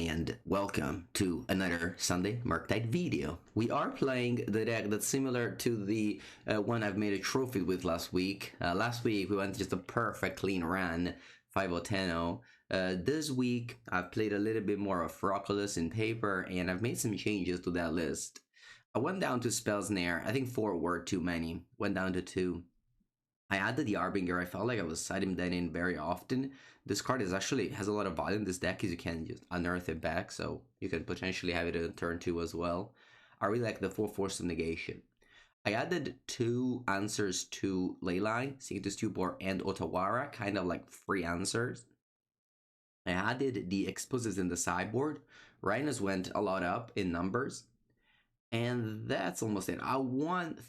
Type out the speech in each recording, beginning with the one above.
and welcome to another Sunday Murktide video. We are playing the deck that's similar to the one I've made a trophy with last week. Last week we went just a perfect clean run, 5-0, 10-0. This week I've played a little bit more of Froculus in paper and I've made some changes to that list. I went down to Spell Snare. I think 4 were too many. Went down to 2. I added the Harbinger. I felt like I was siding that in very often. This card has a lot of value in this deck because you can just unearth it back, so you can potentially have it in turn 2 as well. I really like the full Force of Negation. I added 2 answers to Leyline, Signatus Stupor, and Otawara, kind of like free answers. I added the Explosives in the sideboard. Rhinos went a lot up in numbers. And that's almost it. I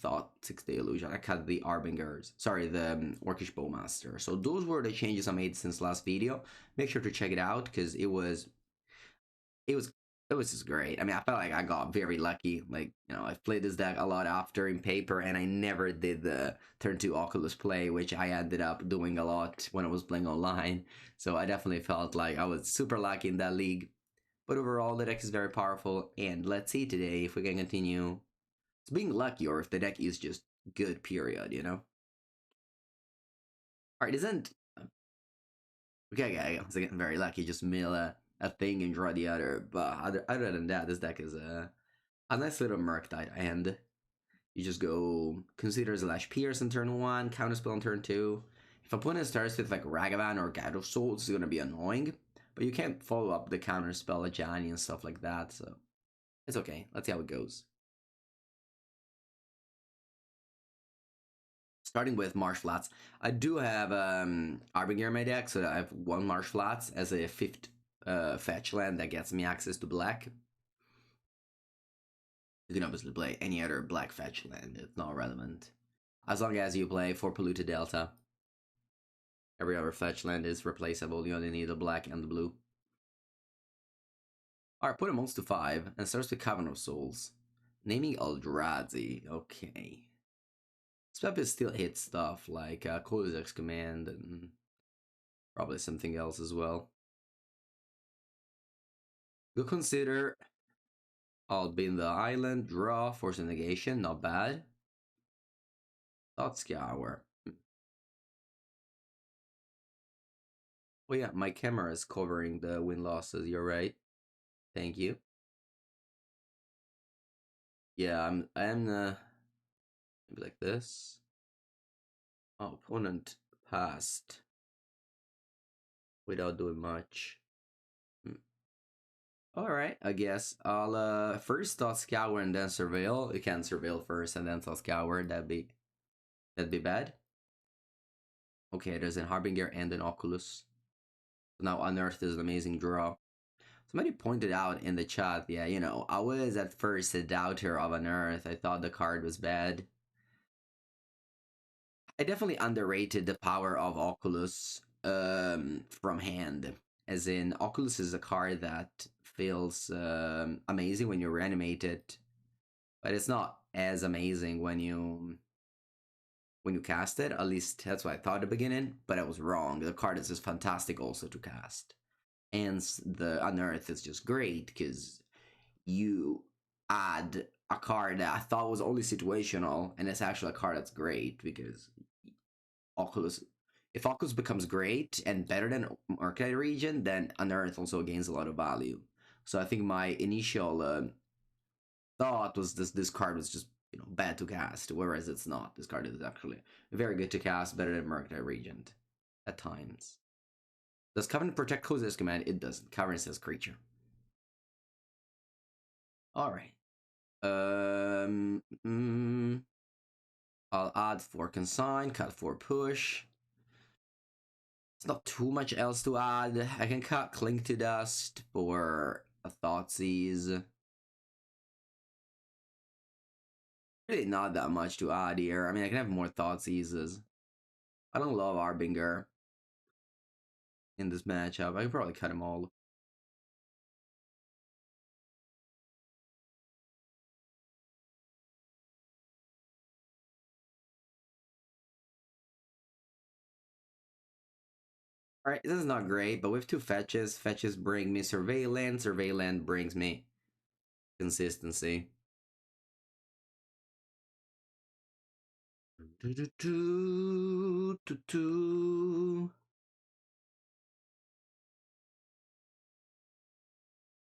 thought 6-Day Illusion. I cut the Arbingers. Sorry, the Orcish Bowmaster. So those were the changes I made since last video. Make sure to check it out because it was just great. I mean, I felt like I got very lucky. Like, you know, I've played this deck a lot after in paper and I never did the turn 2 Oculus play, which I ended up doing a lot when I was playing online. So I definitely felt like I was super lucky in that league. But overall, the deck is very powerful, and let's see today if we can continue being lucky or if the deck is just good, period, you know? Alright, isn't... Okay, I was getting very lucky, just mill a thing and draw the other, but other than that, this deck is a nice little Murktide, and you just go Consider / Pierce on turn 1, Counterspell on turn 2. If opponent starts with like Ragavan or God of Souls, it's gonna be annoying. But you can't follow up the counterspell Ajani and stuff like that, so it's okay. Let's see how it goes. Starting with Marsh Flats. I do have Harbinger in my deck, so I have 1 Marsh Flats as a 5th fetch land that gets me access to black. You can obviously play any other black fetch land, it's not relevant. As long as you play for Polluted Delta. Every other fetch land is replaceable, you only need the black and the blue. Alright, put a monster to 5 and starts with Cavern of Souls. Naming Eldrazi, okay. This weapon still hits stuff like Kozak's Command and probably something else as well. We'll consider I'll be in the island, draw, Force of Negation, not bad. Thought Scour. Oh yeah, my camera is covering the win losses, you're right. Thank you. Yeah, I'm maybe like this. Oh, opponent passed without doing much. Alright, I guess I'll first Thought Scour and then Surveil. You can Surveil first and then Thought Scour, that'd be bad. Okay, there's an Harbinger and an Oculus. So now Unearth is an amazing draw. Somebody pointed out in the chat, yeah, you know, I was at first a doubter of Unearth. I thought the card was bad. I definitely underrated the power of Oculus from hand. As in, Oculus is a card that feels amazing when you reanimate it, but it's not as amazing when you cast it. At least that's what I thought at the beginning, but I was wrong. The card is just fantastic also to cast. And the Unearth is just great because you add a card that I thought was only situational, and it's actually a card that's great because Oculus, if Oculus becomes great and better than Murktide Region, then Unearth also gains a lot of value. So I think my initial thought was this card was just, you know, bad to cast, whereas it's not. This card is actually very good to cast, better than Murktide Regent at times. Does Covenant protect Kozak's Command? It doesn't. Covenant says creature. Alright. I'll add 4 Consign, cut 4 Push. It's not too much else to add. I can cut Cling to Dust for a Thoughtseize. Really not that much to add here. I mean, I can have more Thoughtseizes. I don't love Harbinger in this matchup. I can probably cut them all. Alright, this is not great, but with two fetches, fetches bring me Surveillance, Surveillance brings me consistency.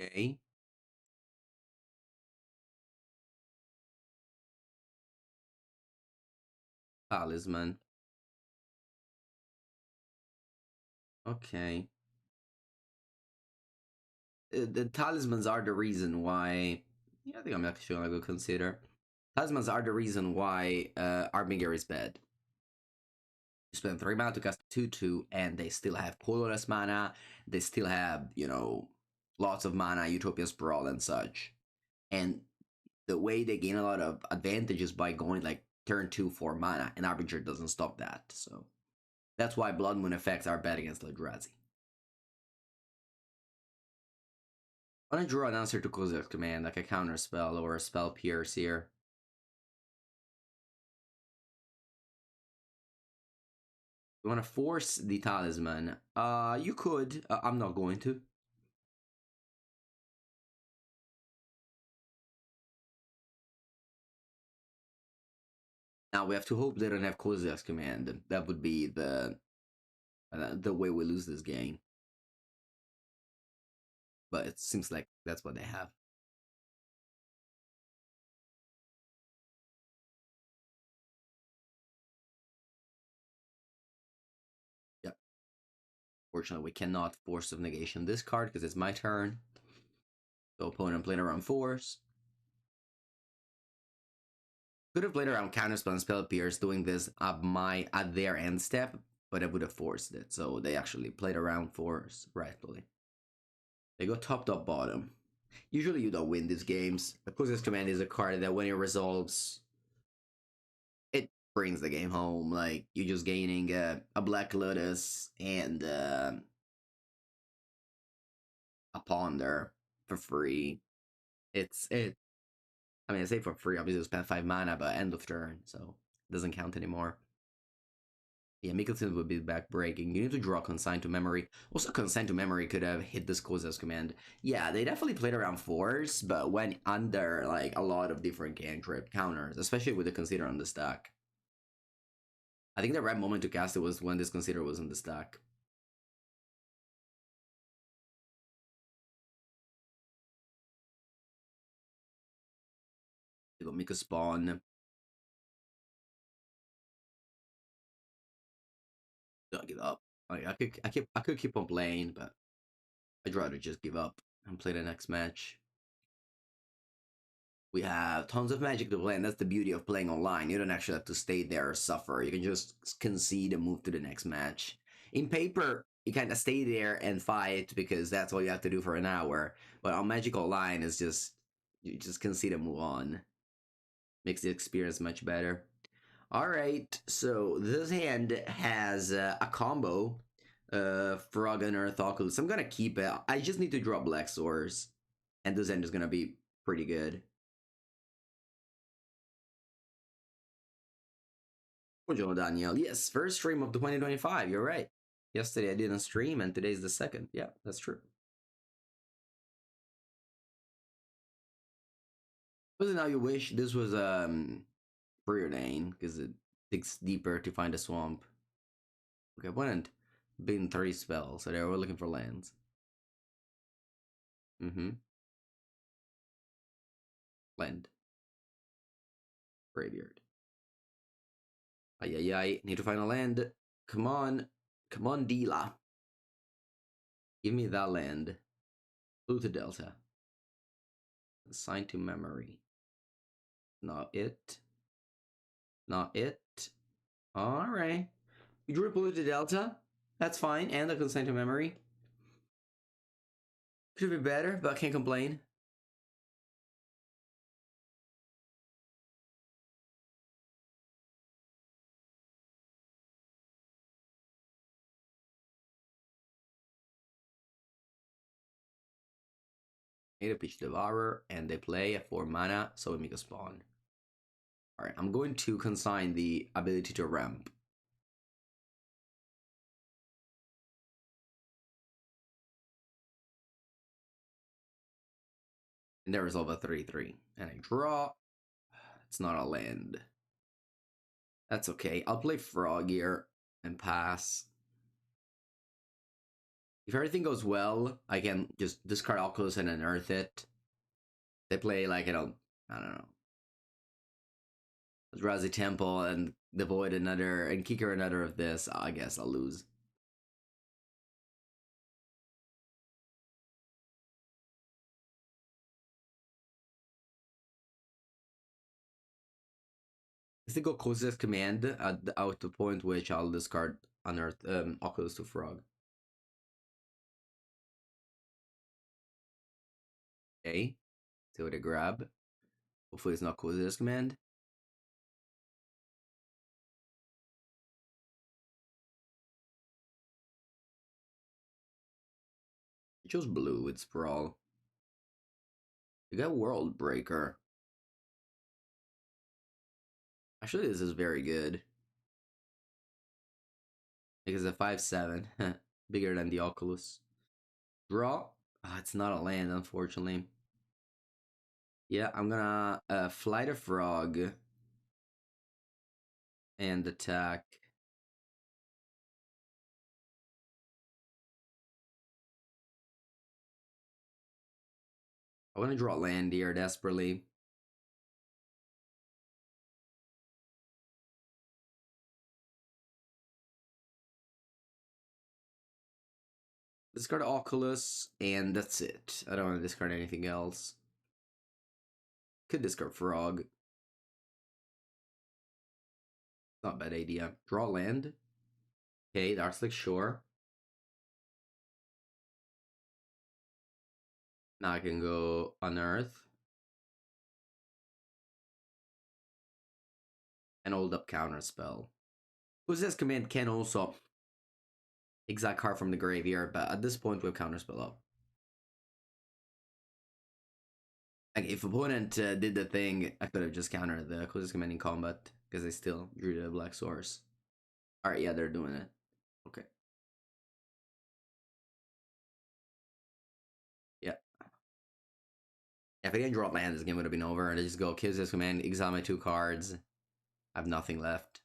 Okay. Talisman. Okay. The talismans are the reason why. Yeah, I think I'm actually gonna go consider. Talismans are the reason why Armiger is bad. You spend 3 mana to cast 2/2, and they still have colorless mana. They still have, lots of mana, Utopia Sprawl, and such. And the way they gain a lot of advantages by going like turn 2 for mana, and Arbinger doesn't stop that. So that's why Blood Moon effects are bad against Eldrazi. I want to draw an answer to Kozak's command, like a counter spell or a spell pierce here. You want to force the talisman? You could. I'm not going to. Now we have to hope they don't have Kozak's command. That would be the way we lose this game. But it seems like that's what they have. Yep. Fortunately, we cannot force of negation this card because it's my turn. So opponent playing around force. Could have played around counterspell and spell pierce, doing this at their end step, but I would have forced it. So they actually played around force rightfully. They go top bottom. Usually you don't win these games. Akusa's Command is a card that when it resolves, it brings the game home. Like you're just gaining a Black Lotus and a Ponder for free. It's it. I mean, I say for free. Obviously, you spend 5 mana, but end of turn, so it doesn't count anymore. Yeah, Mikkelsen would be backbreaking. You need to draw Consign to Memory. Also, Consign to Memory could have hit this Koza's command. Yeah, they definitely played around force, but went under like a lot of different cantrip counters, especially with the Consider on the stack. I think the right moment to cast it was when this Consider was on the stack. They go make a spawn. Don't give up. Like, I could keep on playing, but I'd rather just give up and play the next match. We have tons of magic to play, and that's the beauty of playing online. You don't actually have to stay there or suffer. You can just concede and move to the next match. In paper, you kind of stay there and fight because that's all you have to do for an hour. But on Magic Online, it's just you just concede and move on. Makes the experience much better. All right, so this hand has a combo, Frog and Earth Oculus. I'm gonna keep it. I just need to draw Black Swords, and this hand is gonna be pretty good. Buongiorno, Daniel. Yes, first stream of 2025. You're right. Yesterday I didn't stream, and today's the second. Yeah, that's true. Was it now you wish this was Preordain because it digs deeper to find a swamp. Okay, opponent been 30 spells, so they were looking for lands. Mm-hmm. Land. Graveyard. Ay, ay, ay. Need to find a land. Come on. Come on, Dila. Give me that land. Blue to Delta. Assign to memory. Not it. Not it. Alright. You drew Blue to Delta. That's fine. And a consent to memory. Could be better, but I can't complain. Made a Pitch Devourer, and they play a 4 mana, so we make a spawn. Alright, I'm going to consign the ability to ramp. And there resolve a 3/3. And I draw. It's not a land. That's okay. I'll play Frog here and pass. If everything goes well, I can just discard Oculus and unearth it. They play like, I don't know. Eldrazi Temple and devoid another and kicker another of this. I guess I'll lose. I think I'll close this command at the point which I'll discard unearth Oculus to Frog. Okay, see what I grab. Hopefully it's not close this command. I chose blue with Sprawl. You got World Breaker. Actually, this is very good. Because a 5/7, bigger than the Oculus. Draw. It's not a land, unfortunately. Yeah, I'm gonna fly the Frog and attack. I want to draw land here desperately. Discard Oculus, and that's it. I don't want to discard anything else. Could discard Frog. Not a bad idea. Draw land. Okay, that's like sure. Now I can go unearth. And hold up counterspell. Possess command can also exact card from the graveyard, but at this point we have counterspell up. Like if opponent did the thing, I could have just countered the closest command in combat because I still drew the black source. All right, yeah, they're doing it. Okay. Yeah. If I didn't draw land, this game would have been over. And I just go kill this command, exile my 2 cards. I have nothing left.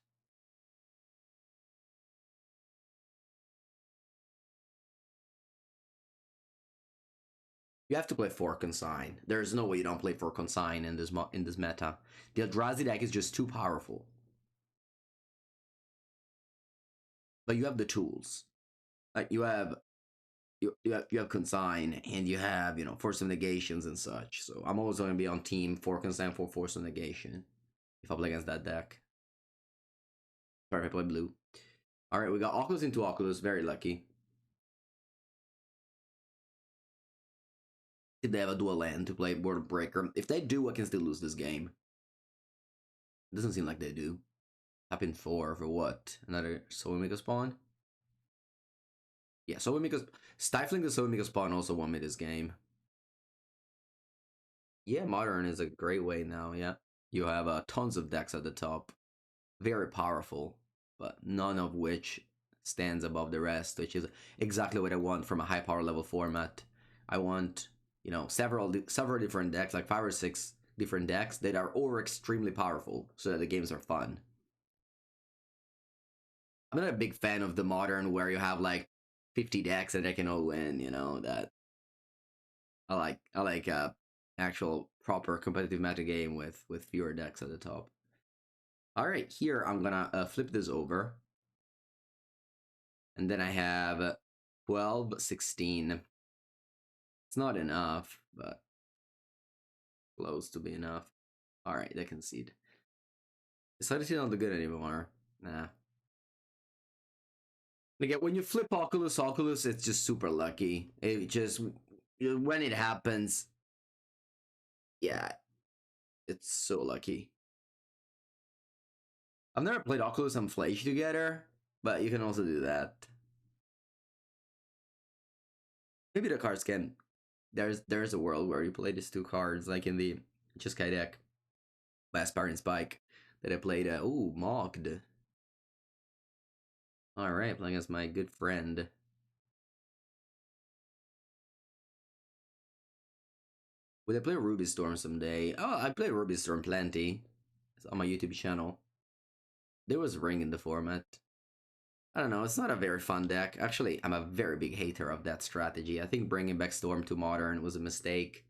You have to play 4 Consign. There's no way you don't play 4 Consign in this meta. The Eldrazi deck is just too powerful. But you have the tools. Like you have Consign and you have, Force of Negations and such. So I'm always going to be on team 4 Consign for Force of Negation if I play against that deck. Sorry if I play blue. Alright, we got Oculus into Oculus. Very lucky. If they have a dual land to play World Breaker. If they do, I can still lose this game. It doesn't seem like they do. Tap in 4 for what? Another Soul Maker spawn? Yeah, Soul Maker. Stifling the Soul Maker spawn also won me this game. Yeah, Modern is a great way now, yeah. You have tons of decks at the top. Very powerful, but none of which stands above the rest, which is exactly what I want from a high power level format. I want, several different decks, like 5 or 6 different decks that are all extremely powerful so that the games are fun. I'm not a big fan of the Modern where you have like 50 decks and they can all win, that I like actual proper competitive meta game with fewer decks at the top. All right, here I'm gonna flip this over. And then I have 12, 16. It's not enough, but close to be enough. All right, they concede. Decided to not the good anymore. Nah. Again, when you flip Oculus, it's just super lucky. It just, when it happens, yeah, it's so lucky. I've never played Oculus and Flash together, but you can also do that. Maybe the cards can. There's a world where you play these 2 cards, like in the Jeskai deck, last Baron Spike, that I played. Ooh, mocked. All right, playing as my good friend. Would I play Ruby Storm someday? Oh, I played Ruby Storm plenty. It's on my YouTube channel. There was Ring in the format. I don't know, it's not a very fun deck. Actually, I'm a very big hater of that strategy. I think bringing back Storm to Modern was a mistake.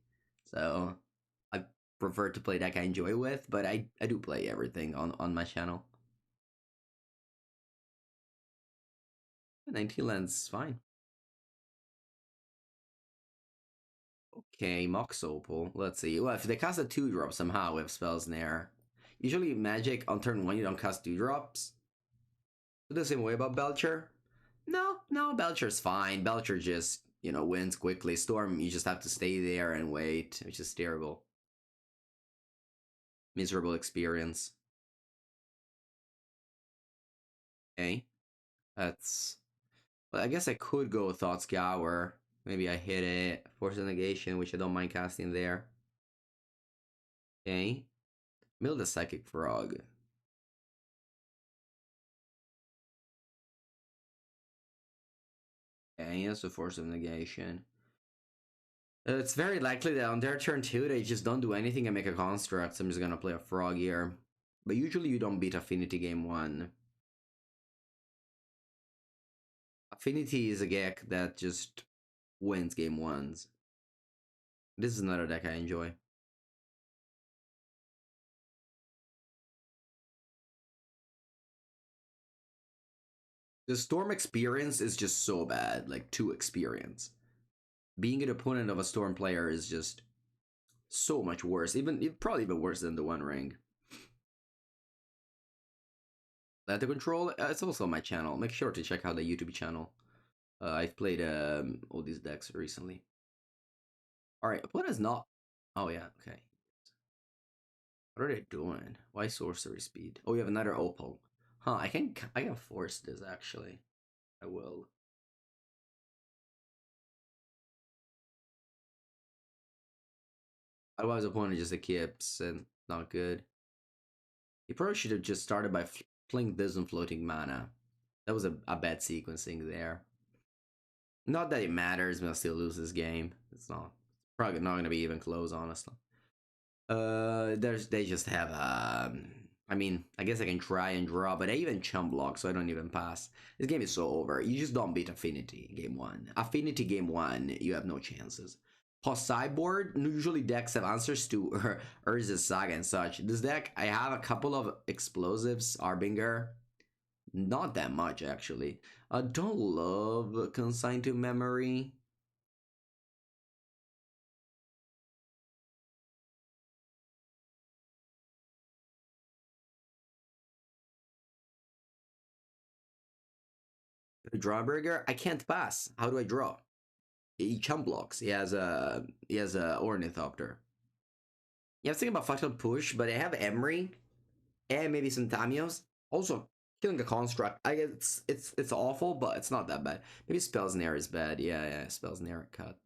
So, I prefer to play deck I enjoy with, but I do play everything on my channel. 19 lands, fine. Okay, Mox Opal. Let's see. Well, if they cast a 2-drop somehow, we have spells in there. Usually, Magic on turn 1, you don't cast 2-drops. The same way about Belcher? No, Belcher's fine. Belcher just, wins quickly. Storm, you just have to stay there and wait, which is terrible. Miserable experience. Okay. That's... Well, I guess I could go with Thought Scour. Maybe I hit it. Force of Negation, which I don't mind casting there. Okay. Mill the Psychic Frog. Okay, that's a Force of Negation. It's very likely that on their turn 2, they just don't do anything and make a construct, so I'm just gonna play a frog here. But usually you don't beat Affinity game 1. Affinity is a deck that just wins game 1s. This is another deck I enjoy. The Storm experience is just so bad, like 2 experience. Being an opponent of a Storm player is just so much worse, probably even worse than the One Ring. The control, it's also on my channel. Make sure to check out the YouTube channel. I've played all these decks recently. Alright, opponent is not... Oh yeah, okay. What are they doing? Why sorcery speed? Oh, we have another opal. Huh, I can force this actually. I will. Otherwise, opponent just equips and not good. He probably should have just started by playing this and floating mana. That was a bad sequencing there. Not that it matters, but I'll still lose this game. It's not probably not gonna be even close, honestly. They just have I mean, I guess I can try and draw, but I even chump block, so I don't even pass. This game is so over. You just don't beat Affinity game 1. Affinity game 1, you have no chances. Plus sideboard, usually decks have answers to Urza's Saga and such. This deck, I have a couple of explosives, Arbinger. Not that much, actually. I don't love Consigned to Memory. Drawbreaker, I can't pass. How do I draw? He chump blocks. He has a Ornithopter. Yeah, I was thinking about Fatal Push, but I have Emery and maybe some Tamios. Also, killing a construct. I guess it's awful, but it's not that bad. Maybe Spell's Snare is bad. Yeah, Spell's Snare cut.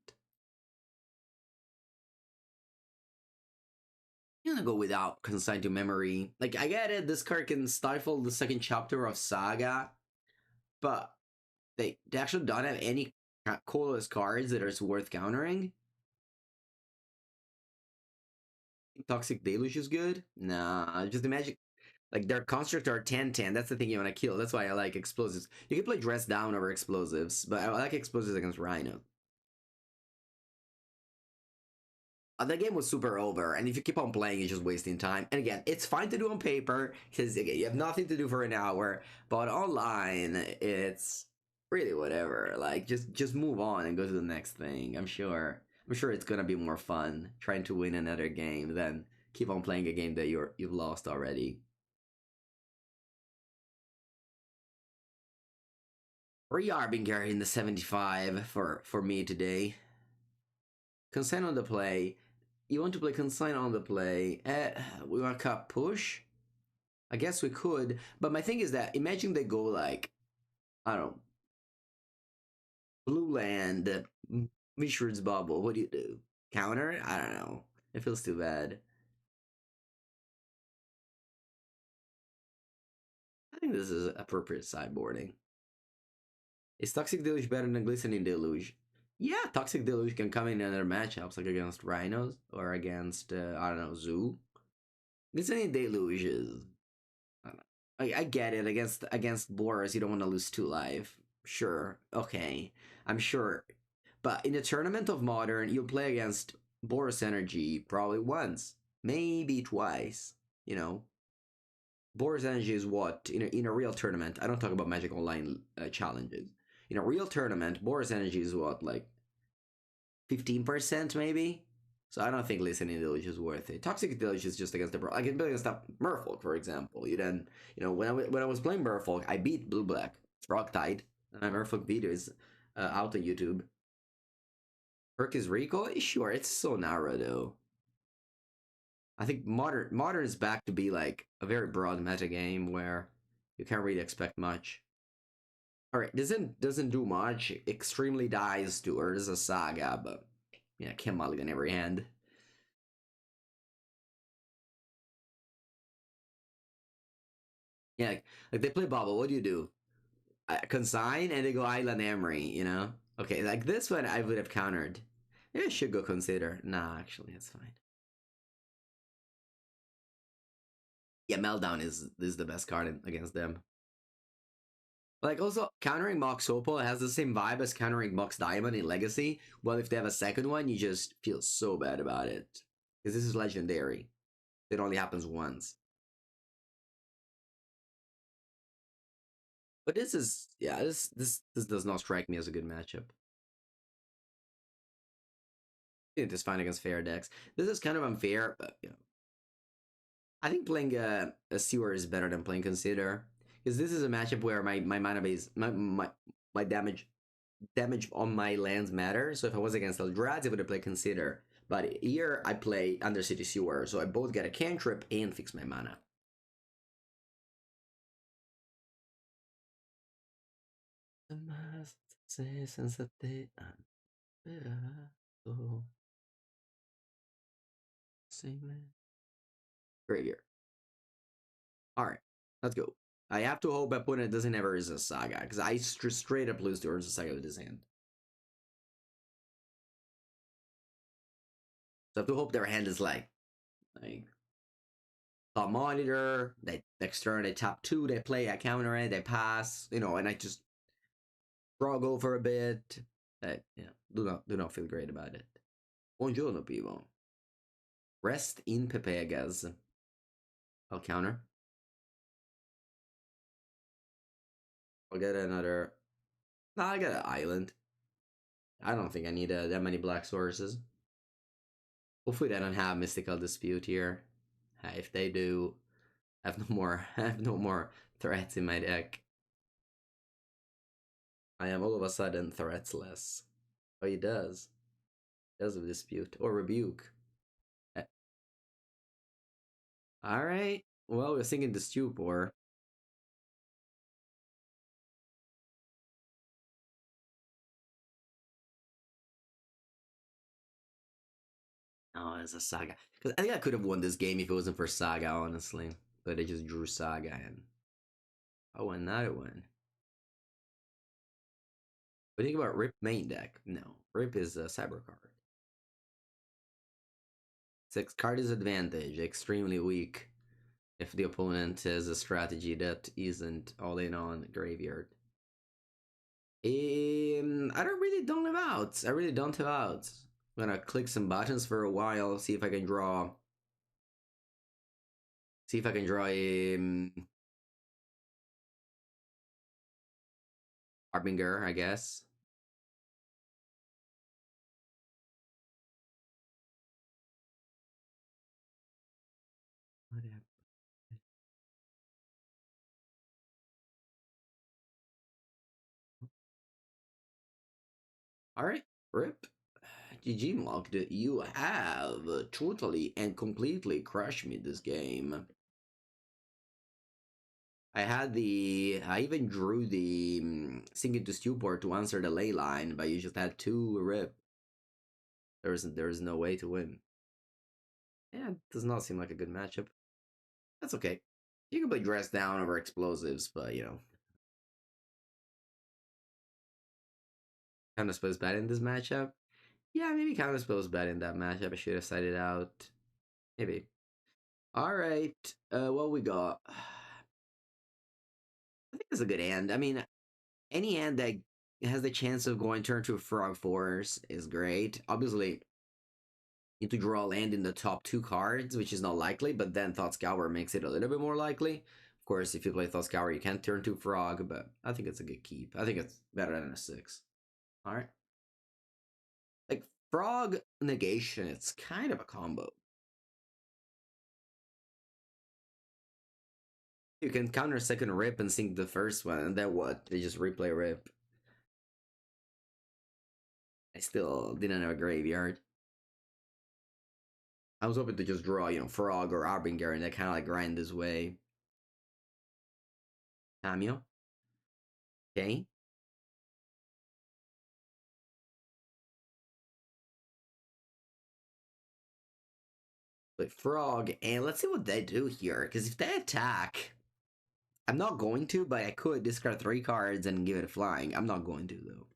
I'm gonna go without Consigned to Memory. Like, I get it, this card can stifle the second chapter of Saga, but they actually don't have any colorless cards that are worth countering. Toxic Deluge is good? Nah, just imagine, like, their construct are 10-10. That's the thing you want to kill. That's why I like explosives. You can play Dress Down over explosives, but I like explosives against Rhino. That game was super over, and if you keep on playing, you're just wasting time. And again, it's fine to do on paper, because again, you have nothing to do for an hour, but online, it's really whatever. Like, just move on and go to the next thing. I'm sure it's gonna be more fun trying to win another game than keep on playing a game that you've lost already. Harbinger in the 75 for me today. Consign on the play. You want to play Consign on the play. We want to cut push? I guess we could. But my thing is that, imagine they go like, I don't know, blue land, Mishra's Bubble. What do you do? Counter it? I don't know. It feels too bad. I think this is appropriate sideboarding. Is Toxic Deluge better than Glistening Deluge? Yeah, Toxic Deluge can come in other matchups, like against Rhinos or against, I don't know, Zoo. Listening Deluge is, I don't know. I get it. Against Boris, you don't want to lose 2 life. Sure, okay, I'm sure. But in a tournament of Modern, you'll play against Boris Energy probably once, maybe twice. You know, Boris Energy is what in a real tournament. I don't talk about Magic Online challenges. In a real tournament, Boris Energy is what, like 15% maybe. So I don't think listening Deluge is worth it. Toxic Deluge is just against the pro. I can play against Merfolk, for example. When I was playing Merfolk, I beat Blue Black Frogtide, and my Merfolk video is out on YouTube. Perk is Recall? Sure, it's so narrow though. I think modern is back to be like a very broad meta game where you can't really expect much. Alright, doesn't do much. Extremely dies to Urza Saga, but yeah, can't mulligan every hand. Yeah, like they play Bubble, what do? Consign and they go Island Emery, you know? Okay, like this one I would have countered. Yeah, I should go Consider. Nah, actually, it's fine. Yeah, Meltdown is the best card against them. Like, also, countering Mox Opal has the same vibe as countering Mox Diamond in Legacy. Well, if they have a second one, you just feel so bad about it. Because this is legendary. It only happens once. But this is, yeah, this does not strike me as a good matchup. It is fine against fair decks. This is kind of unfair, but, you know. I think playing a Sewer is better than playing Consider. Because this is a matchup where my mana base, my damage on my lands matter. So if I was against Eldrazi, I would have played Consider. But here I play Undercity Sewer, so I both get a cantrip and fix my mana. Graveyard. Alright, let's go. I have to hope my opponent doesn't have Urza Saga, because I straight up lose to Urza Saga with his hand. So I have to hope their hand is like top monitor, they next turn they tap 2, they play, I counter it, they pass, and I just struggle for a bit. Yeah, do not feel great about it. Buongiorno, people. Rest in Pepegas. I'll counter. I'll get another. Nah, I got an island. I don't think I need that many black sources. Hopefully they don't have Mystical Dispute here. If they do, I have no more. I have no more threats in my deck. I am all of a sudden threatsless. Oh, he does. He does a dispute or rebuke. All right. Well, we're thinking the stupor. Oh, it's a Saga. Because I think I could have won this game if it wasn't for Saga, honestly. But I just drew Saga and I won that one. What do you think about Rip main deck? No. Rip is a cyber card. 6 card disadvantage, extremely weak. If the opponent has a strategy that isn't all in on graveyard. I don't have outs. I really don't have outs. I'm gonna click some buttons for a while, see if I can draw. See if I can draw a Harbinger, I guess. Alright, Rip. GG Mocked, you have totally and completely crushed me this game. I even drew the Sink into Stupor to answer the ley line, but you just had 2 Rip. There's no way to win. Yeah, it does not seem like a good matchup. That's okay. You can play Dress Down over Explosives, but Counterspell's bad in this matchup. Yeah, maybe Counterspell's bad in that matchup. I should have cited out. Maybe. Alright, what we got? I think it's a good hand. I mean, any hand that has the chance of going turn to a Frog Force is great. Obviously, you need to draw a land in the top 2 cards, which is not likely, but then Thought Scour makes it a little bit more likely. Of course, if you play Thought Scour, you can't turn to Frog, but I think it's a good keep. I think it's better than a 6. Alright. Like, Frog Negation, it's kind of a combo. You can counter second Rip and sink the first one, and then what? They just replay Rip. I still didn't have a graveyard. I was hoping to just draw, you know, Frog or Arbinger, and that kind of like grind this way. Cameo. Okay. But Frog, and let's see what they do here. Because if they attack, I'm not going to, but I could discard 3 cards and give it a flying. I'm not going to, though.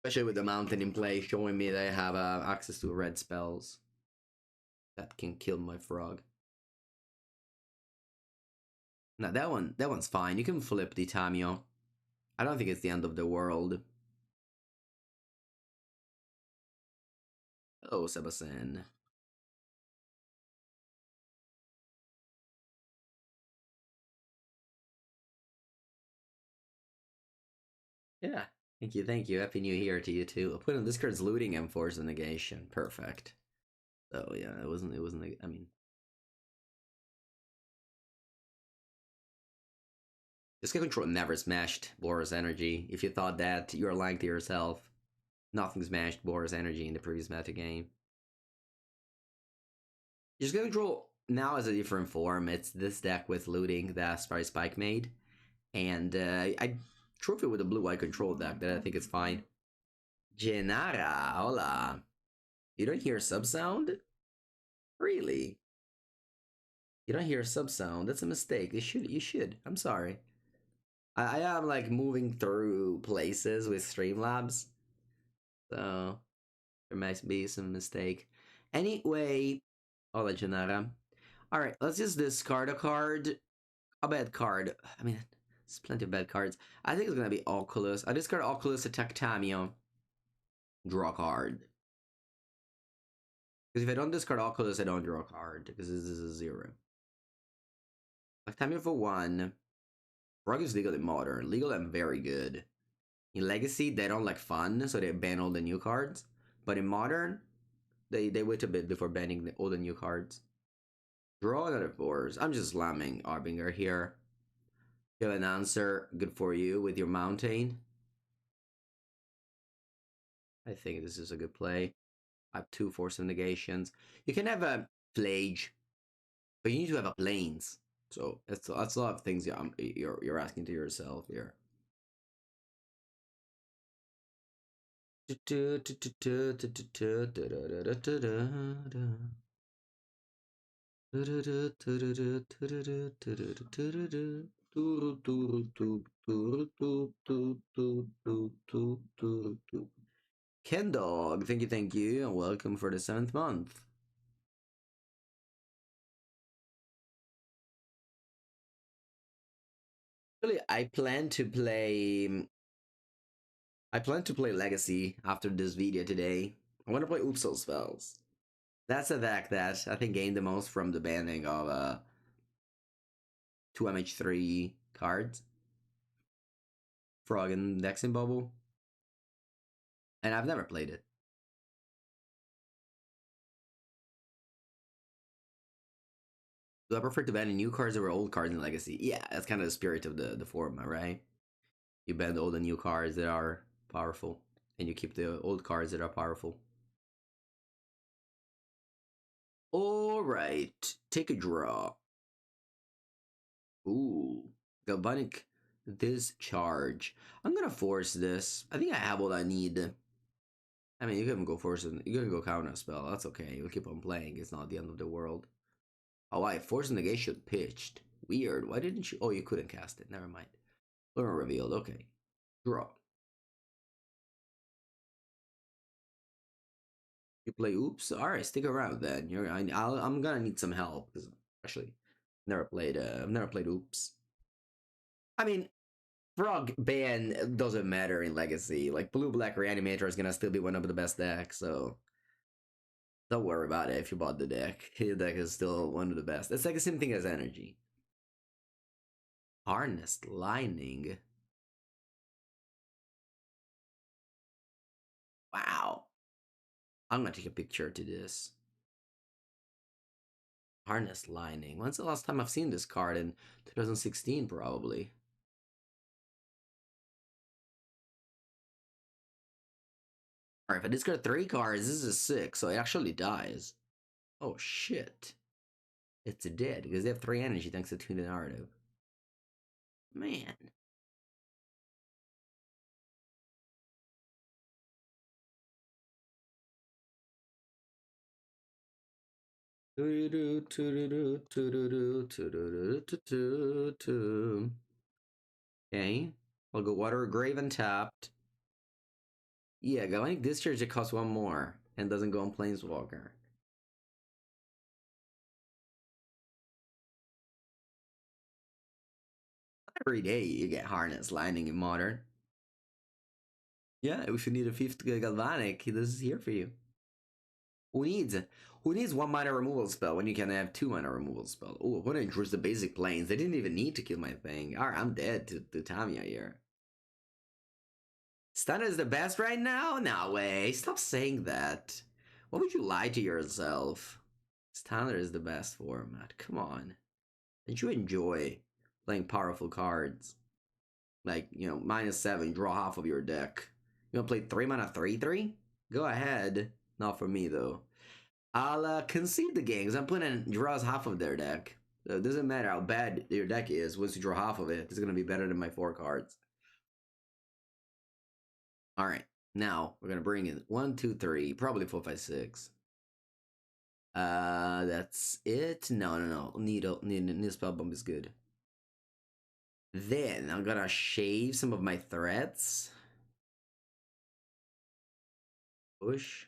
Especially with the mountain in play, showing me they have access to red spells that can kill my Frog. Now that one's fine. You can flip the Tamio. I don't think it's the end of the world. Oh, Sebastian. Yeah. Thank you. Happy New Year to you too. I'll put in this card's looting and force a negation. Perfect. So yeah, it wasn't I mean, Jeskai control never smashed Boros Energy. If you thought that, you're lying to yourself. Nothing smashed Boros Energy in the previous meta game. Jeskai control now has a different form. It's this deck with looting that Spiry Spike made. And I trophy with a blue-eye control deck that I think is fine. Genara, hola. You don't hear sub sound? Really? You don't hear sub sound? That's a mistake. You should. I'm sorry. I am like moving through places with Streamlabs. So there might be some mistake. Anyway, hola Genara. Alright, let's just discard a card. A bad card. I mean, there's plenty of bad cards. I think it's gonna be Oculus. I discard Oculus, attack Tamio. Draw a card. Because if I don't discard Oculus, I don't draw a card. Because this is a 0. Attack Tamio for 1. Frog is legal in Modern. Legal and very good. In Legacy, they don't like fun, so they ban all the new cards. But in Modern, they wait a bit before banning all the new cards. Draw another force. I'm just slamming Arbinger here. You have an answer. Good for you with your Mountain. I think this is a good play. I have 2 force of negations. You can have a Flage, but you need to have a Plains. So that's a lot of things you're asking to yourself here. Ken Dog, thank you, and welcome for the 7th month. Really, I plan to play Legacy after this video today. I want to play Utsal spells. That's a deck that I think gained the most from the banning of 2 MH3 cards. Frog and Dexin Bubble. And I've never played it. Do I prefer to ban new cards over old cards in Legacy? Yeah, that's kind of the spirit of the format, right? You ban all the new cards that are powerful, and you keep the old cards that are powerful. Alright, take a draw. Ooh, Galvanic Discharge. I'm gonna force this. I think I have what I need. I mean, you can go force it. You can go counter a spell. That's okay. You'll keep on playing. It's not the end of the world. Oh, I force negation pitched. Weird. Why didn't you? Oh, you couldn't cast it. Never mind. Lure revealed. Okay. Draw. You play oops. All right, stick around then. I'm gonna need some help because actually, I've never played oops. I mean, Frog ban doesn't matter in Legacy. Like Blue Black Reanimator is gonna still be one of the best decks, so don't worry about it if you bought the deck. The deck is still one of the best. It's like the same thing as Energy. Harnessed Lining. Wow. I'm gonna take a picture to this. Harnessed Lining. When's the last time I've seen this card? In 2016, probably. Alright, if I discard 3 cards, this is a 6, so it actually dies. Oh shit. It's dead, because they have 3 energy thanks to Tune the Narrative. Man. Okay, I'll go Water Grave and tapped. Yeah, Galactic Discharge, it costs 1 more and doesn't go on Planeswalker. Every day you get Harness Lining in Modern. Yeah, if you need a 5th Galvanic, this is here for you. Who needs 1 mana removal spell when you can have 2 mana removal spell? Oh, what intrudes the basic planes. They didn't even need to kill my thing. Alright, I'm dead to Tamiya here. Stun is the best right now? No way. Stop saying that. Why would you lie to yourself? Stunner is the best format. Come on. Don't you enjoy playing powerful cards? Like, you know, -7, draw half of your deck. You wanna play 3 mana 3/3? Go ahead. Not for me though. I'll concede the game because I'm putting draws half of their deck. So it doesn't matter how bad your deck is. Once you draw half of it, it's gonna be better than my 4 cards. All right, now we're gonna bring in 1, 2, 3, probably 4, 5, 6. That's it. No. Need spell bump is good. Then I'm gonna shave some of my threats. Push.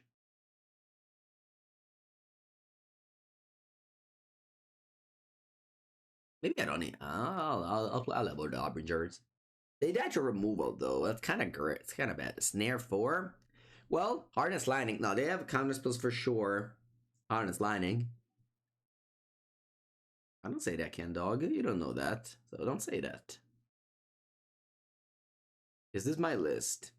Maybe I don't need. I'll level the Harbingers. They died to removal though. That's kind of great. It's kind of bad. Snare 4. Well, Harness Lining. No, they have counter spells for sure. Harness Lining. I don't say that, Ken Dog. You don't know that, so don't say that. Is this my list?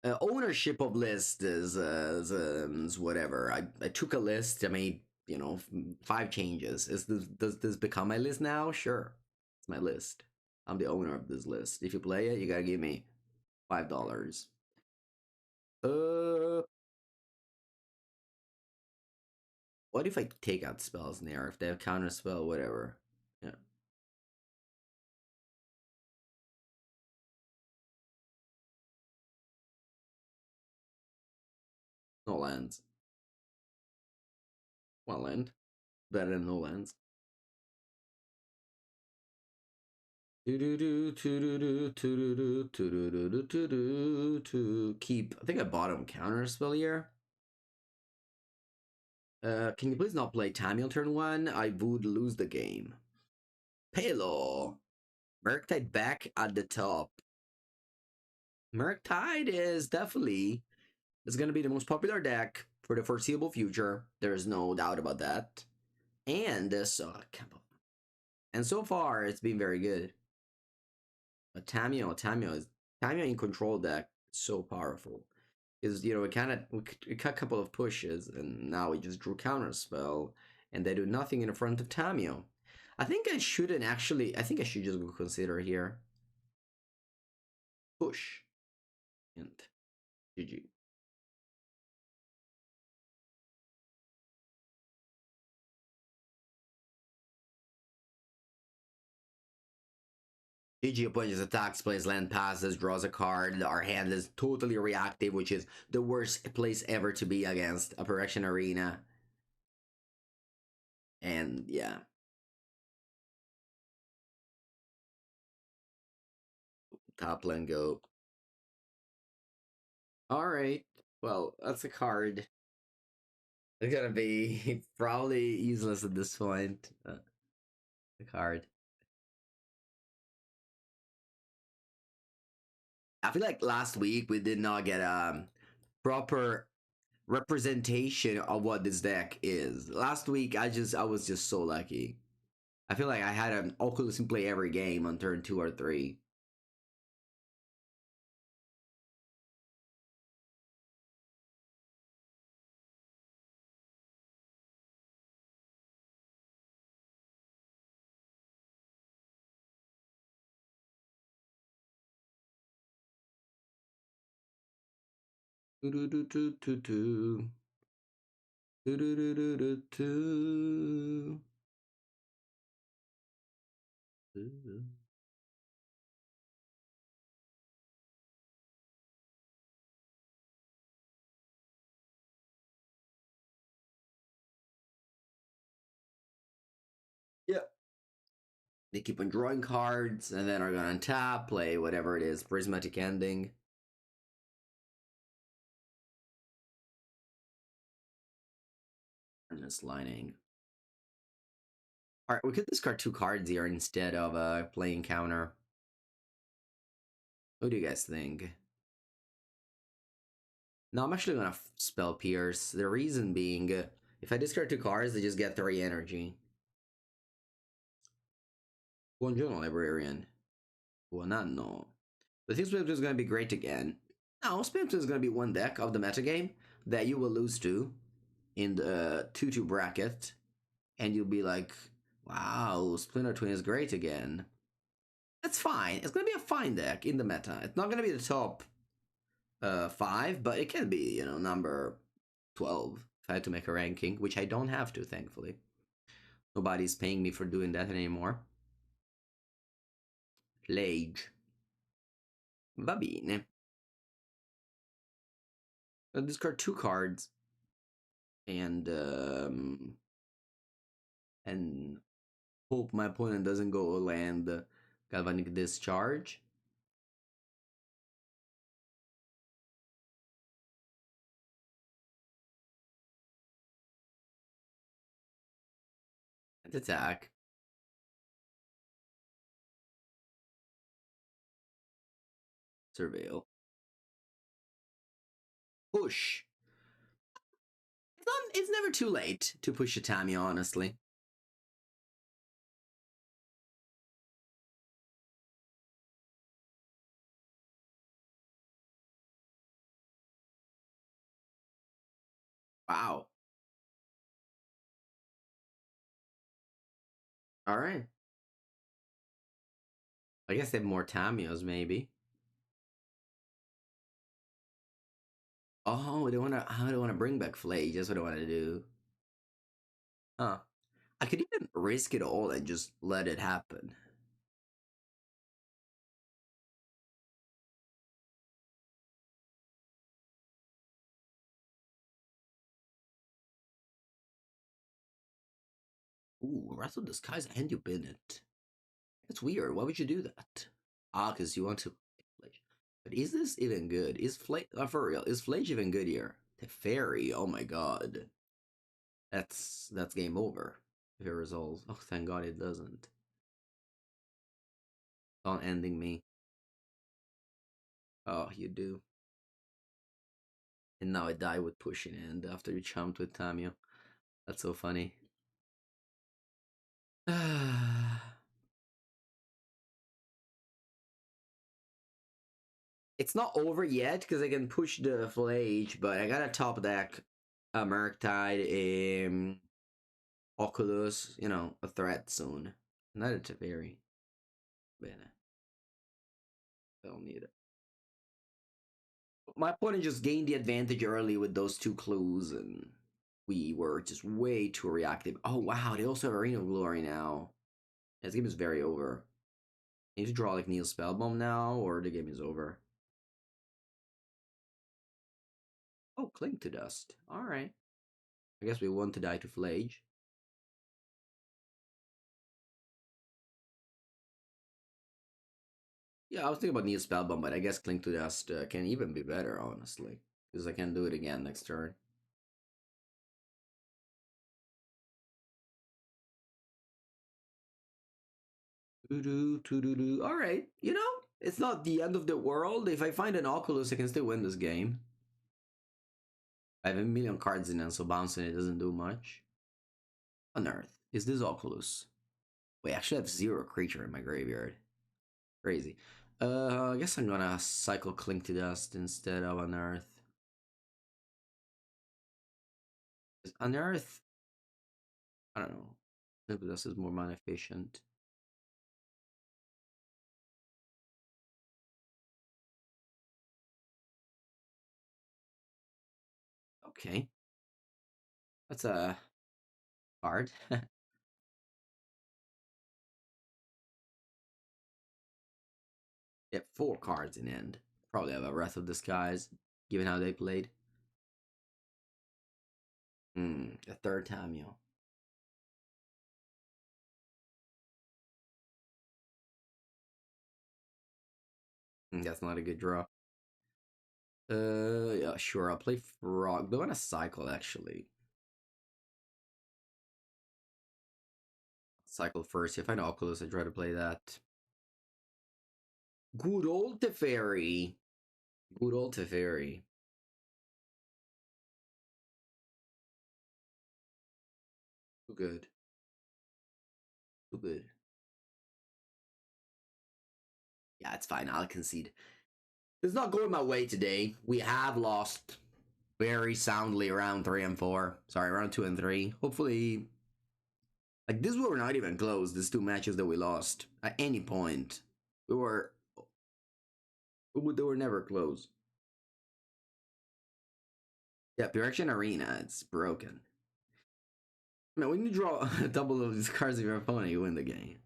Ownership of list is whatever. I took a list. I made 5 changes. Does this become my list now? Sure, it's my list. I'm the owner of this list. If you play it, you gotta give me $5. What if I take out spells in there? If they have counter spell, whatever. Yeah. No lands. One land. Better than no lands. Keep. I think I bought him counter spell here. Can you please not play Tamil turn 1? I would lose the game. Palo. Murktide back at the top. Murktide is definitely going to be the most popular deck for the foreseeable future. There's no doubt about that. And so far it's been very good. But Tamio in control deck is so powerful. Is we cut a couple of pushes and now we just drew counter spell and they do nothing in front of Tamio. I think I should just go consider here. Push. And GG. GG opponent attacks, plays land passes, draws a card. Our hand is totally reactive, which is the worst place ever to be against a Projection Arena. And yeah. Top and go. Alright. Well, that's a card. It's gonna be probably useless at this point. The card. I feel like last week we did not get proper representation of what this deck is. Last week I was just so lucky. I feel like I had an Oculus in play every game on turn 2 or 3. Do do do do do do. Do do do do do do. Yeah. They keep on drawing cards and then are gonna tap, play whatever it is, prismatic ending. And just lining. Alright, we could discard 2 cards here instead of playing counter. What do you guys think? No, I'm actually gonna spell Pierce. The reason being, if I discard 2 cards, they just get 3 energy. Buongiorno, Librarian. Buonanno. The thing Spectre is gonna be great again. Now, Spectre is gonna be one deck of the metagame that you will lose to in the 2-2 bracket, and you'll be like, wow, Splinter Twin is great again. That's fine. It's gonna be a fine deck in the meta. It's not gonna be the top 5, but it can be, you know, number 12 if I had to make a ranking, which I don't have to, thankfully. Nobody's paying me for doing that anymore. Lage. Va bene. I'll discard 2 cards. And hope my opponent doesn't go land Galvanic Discharge. And attack. Surveil. Push. It's never too late to push a Tamiya, honestly. Wow. Alright. I guess they have more Tamiyas, maybe. Oh, they wanna bring back Flay, that's what I wanna do. Huh. I could even risk it all and just let it happen. Ooh, Wrath of the Skies and you bin it. That's weird. Why would you do that? Ah, because you want to. But is this even good? Is for real? Is Flage even good here? The fairy. Oh my god. That's game over. If it resolves. Oh, thank God it doesn't. On ending me. Oh, you do. And now I die with pushing end after you chumped with Tamio. That's so funny. It's not over yet because I can push the Flage, but I gotta top deck a Murktide, Oculus, you know, a threat soon. Not a Teferi. Bene. I don't need it. My opponent just gained the advantage early with those 2 clues, and we were just way too reactive. Oh wow, they also have Arena of Glory now. Yeah, this game is very over. I need to draw like Neil Spellbomb now, or the game is over. Oh, Cling to Dust. Alright. I guess we want to die to Flage. Yeah, I was thinking about Neil Spellbomb, but I guess Cling to Dust can even be better, honestly. Because I can do it again next turn. Alright, you know, it's not the end of the world. If I find an Oculus, I can still win this game. I have a million cards in it, so bouncing it doesn't do much. On Earth, is this Oculus? Wait, I actually have 0 creature in my graveyard. Crazy. I guess I'm gonna cycle Cling to Dust instead of Unearth. Unearth, I don't know. Cling to Dust is more mana efficient. Okay. That's a card. Yeah, 4 cards in end. Probably have a Wrath of Disguise, given how they played. A third time, yo. That's not a good draw. Yeah, sure. I'll play Frog. But I want to cycle, actually. Cycle first. If I know Oculus, I try to play that. Good old Teferi. Good old Teferi. Too good. Too good. Yeah, it's fine. I'll concede. It's not going my way today. We have lost very soundly round 3 and 4. Sorry, round 2 and 3. Hopefully, like, this were not even close. These 2 matches that we lost at any point. They were never close. Yeah, Direction Arena, it's broken. Man, when you draw a double of these cards of your opponent, you win the game.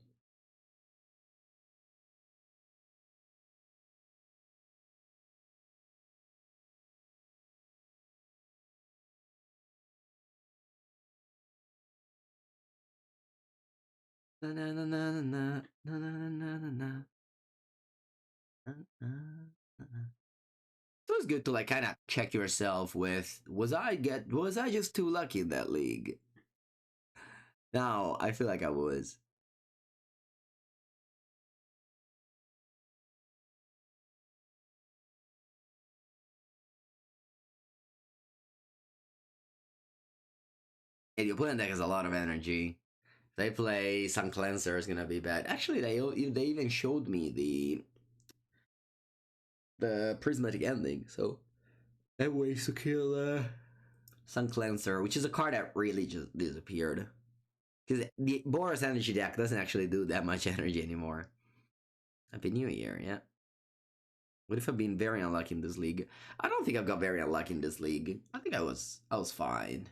Na na na na na na na na na na. So it's good to like kind of check yourself with was I just too lucky in that league? Now I feel like I was. And the opponent deck has a lot of energy. They play Sun Cleanser is gonna be bad. Actually, they even showed me the prismatic ending, so I have ways to kill Sun Cleanser, which is a card that really just disappeared. Because the Boros Energy deck doesn't actually do that much energy anymore. Happy New Year, yeah. What if I've been very unlucky in this league? I don't think I've got very unlucky in this league. I think I was fine.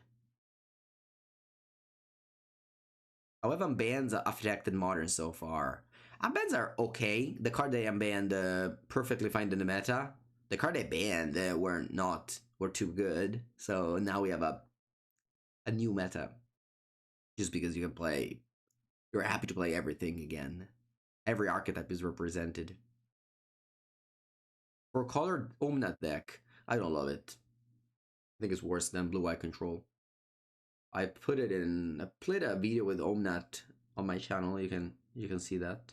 However, bans are affected modern so far. Unbans are okay. The card they unbanned perfectly fine in the meta. The card they banned were too good. So now we have a new meta. Just because you can play, you're happy to play everything again. Every archetype is represented. For a colored Omnat deck, I don't love it. I think it's worse than Blue Eye Control. I played a video with Omnat on my channel. You can see that.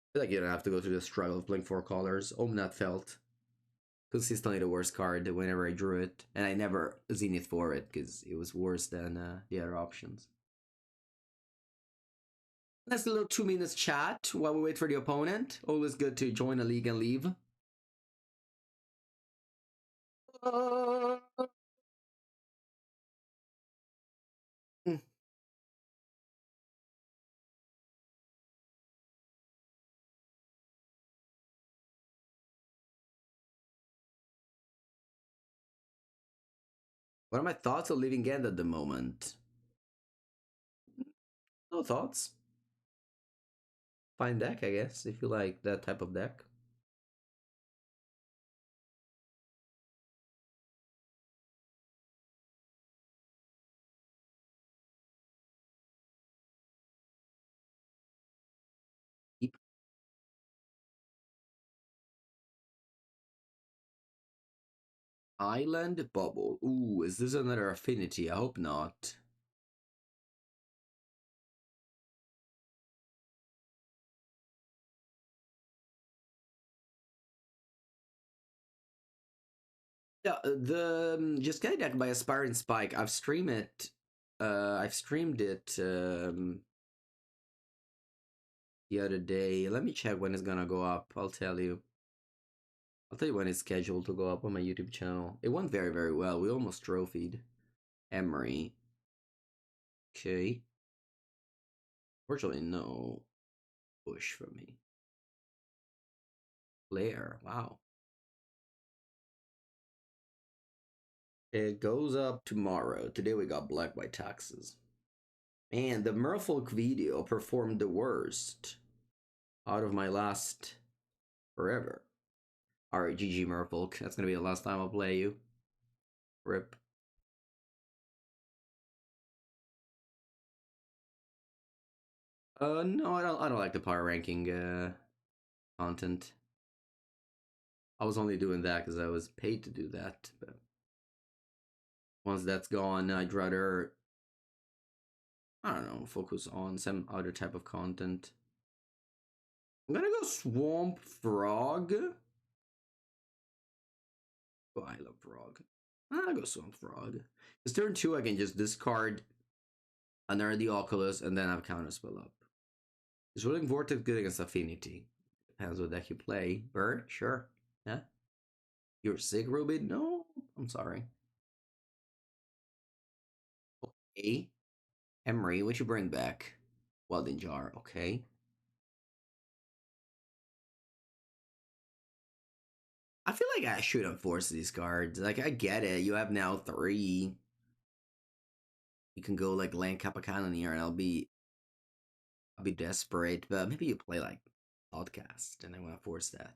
I feel like you don't have to go through the struggle of playing 4 colors. Omnat felt consistently the worst card whenever I drew it, and I never Zenith for it because it was worse than the other options. Let's do a little 2 minutes chat while we wait for the opponent. Always good to join a league and leave. What are my thoughts on leaving End at the moment? No thoughts. Fine deck, I guess, if you like that type of deck. Island Bubble. Ooh, is this another affinity? I hope not. Yeah, the Jeskai deck by Aspiring Spike. I've streamed it. I've streamed it the other day. Let me check when it's gonna go up. I'll tell you. I'll tell you when it's scheduled to go up on my YouTube channel. It went very, very well. We almost trophied Emery. Okay. Fortunately, no push for me. Blair. Wow. It goes up tomorrow. Today we got Black by Taxes. And the Merfolk VEEDEO performed the worst out of my last forever. Alright, GG Merfolk. That's gonna be the last time I'll play you. RIP. No, I don't like the power ranking content. I was only doing that because I was paid to do that, but once that's gone, I'd rather, I don't know, focus on some other type of content. I'm gonna go Swamp Frog. Oh, I love Frog. I'll go Swamp Frog. Because turn 2, I can just discard another the Oculus and then have Counterspell up. Is Rolling Vortex good against Affinity? Depends what deck you play. Bird? Sure. Yeah. You're sick, Ruby? No, I'm sorry. Okay. Emery, what you bring back? Welding Jar, okay. I feel like I should enforce these cards. Like, I get it. You have now 3. You can go, like, land Capacannoneer and I'll be desperate. But maybe you play, like, Podcast and I want to force that.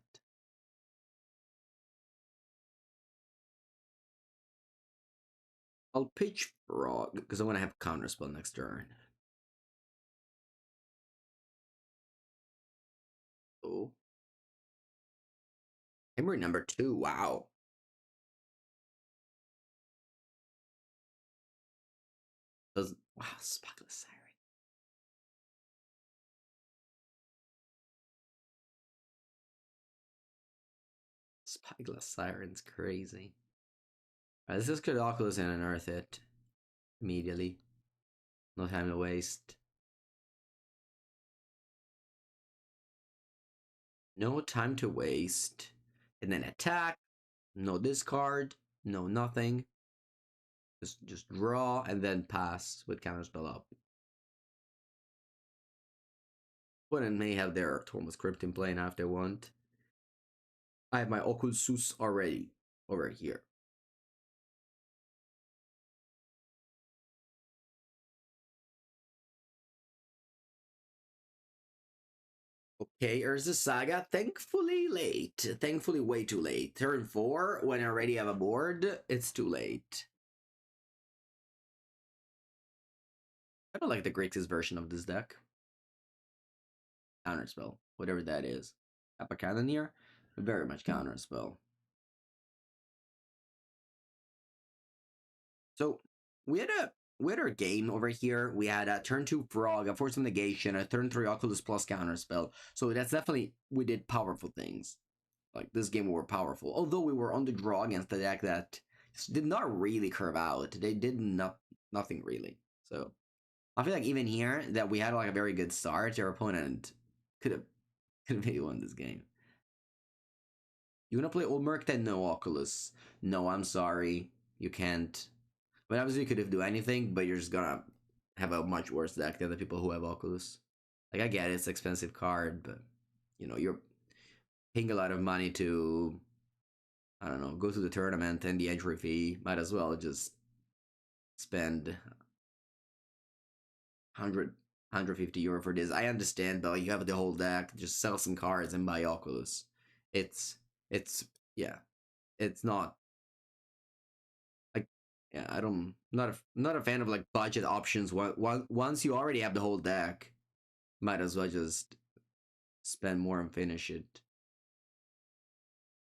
I'll pitch Frog because I want to have Counterspell next turn. Oh. Emery number 2, wow. Does wow, Sparkless Siren. Spyglass Siren's crazy. Let's just get Oculus and unearth it immediately. No time to waste. No time to waste. And then attack. No discard. No nothing. Just draw and then pass with counterspell up. Opponent may have their Thomas Crypt in play now if they want. I have my Oculus already over here. Okay, Urza Saga, thankfully late. Thankfully way too late. Turn 4, when I already have a board, it's too late. I don't like the Grixis version of this deck. Counterspell, whatever that is. Apocannoneer, very much counterspell. So we had a game over here. We had a turn 2 Frog, a Force of Negation, a turn 3 Oculus plus counterspell. So that's definitely, we did powerful things. Like this game we were powerful. Although we were on the draw against the deck that did not really curve out. They did nothing really. So I feel like even here that we had like a very good start, your opponent could have maybe won this game. You wanna play Old Merc then? No Oculus. No, I'm sorry. You can't. But obviously you could do anything, but you're just gonna have a much worse deck than the people who have Oculus. Like I get it, it's an expensive card, but you know, you're paying a lot of money to, I don't know, go to the tournament and the entry fee. Might as well just spend 150 euro for this. I understand, but like, you have the whole deck, just sell some cards and buy Oculus. It's yeah, it's not like, yeah, I don't, not a fan of like budget options. Once you already have the whole deck, might as well just spend more and finish it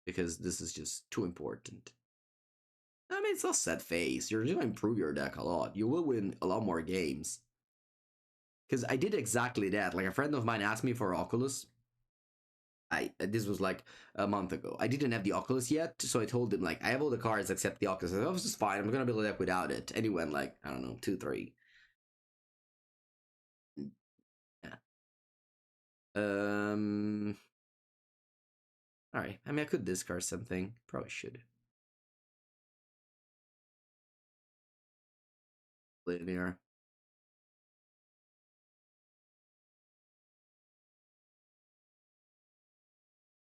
because this is just too important. I mean, it's not set phase. You're just gonna improve your deck a lot. You will win a lot more games. Because I did exactly that. Like, a friend of mine asked me for Oculus. This was like a month ago. I didn't have the Oculus yet, so I told him, like, I have all the cards except the Oculus. I said, oh, this is fine. I'm gonna build a deck without it. And he went, like, I don't know, 2, 3. Yeah. Alright. I mean, I could discard something. Probably should. Linear.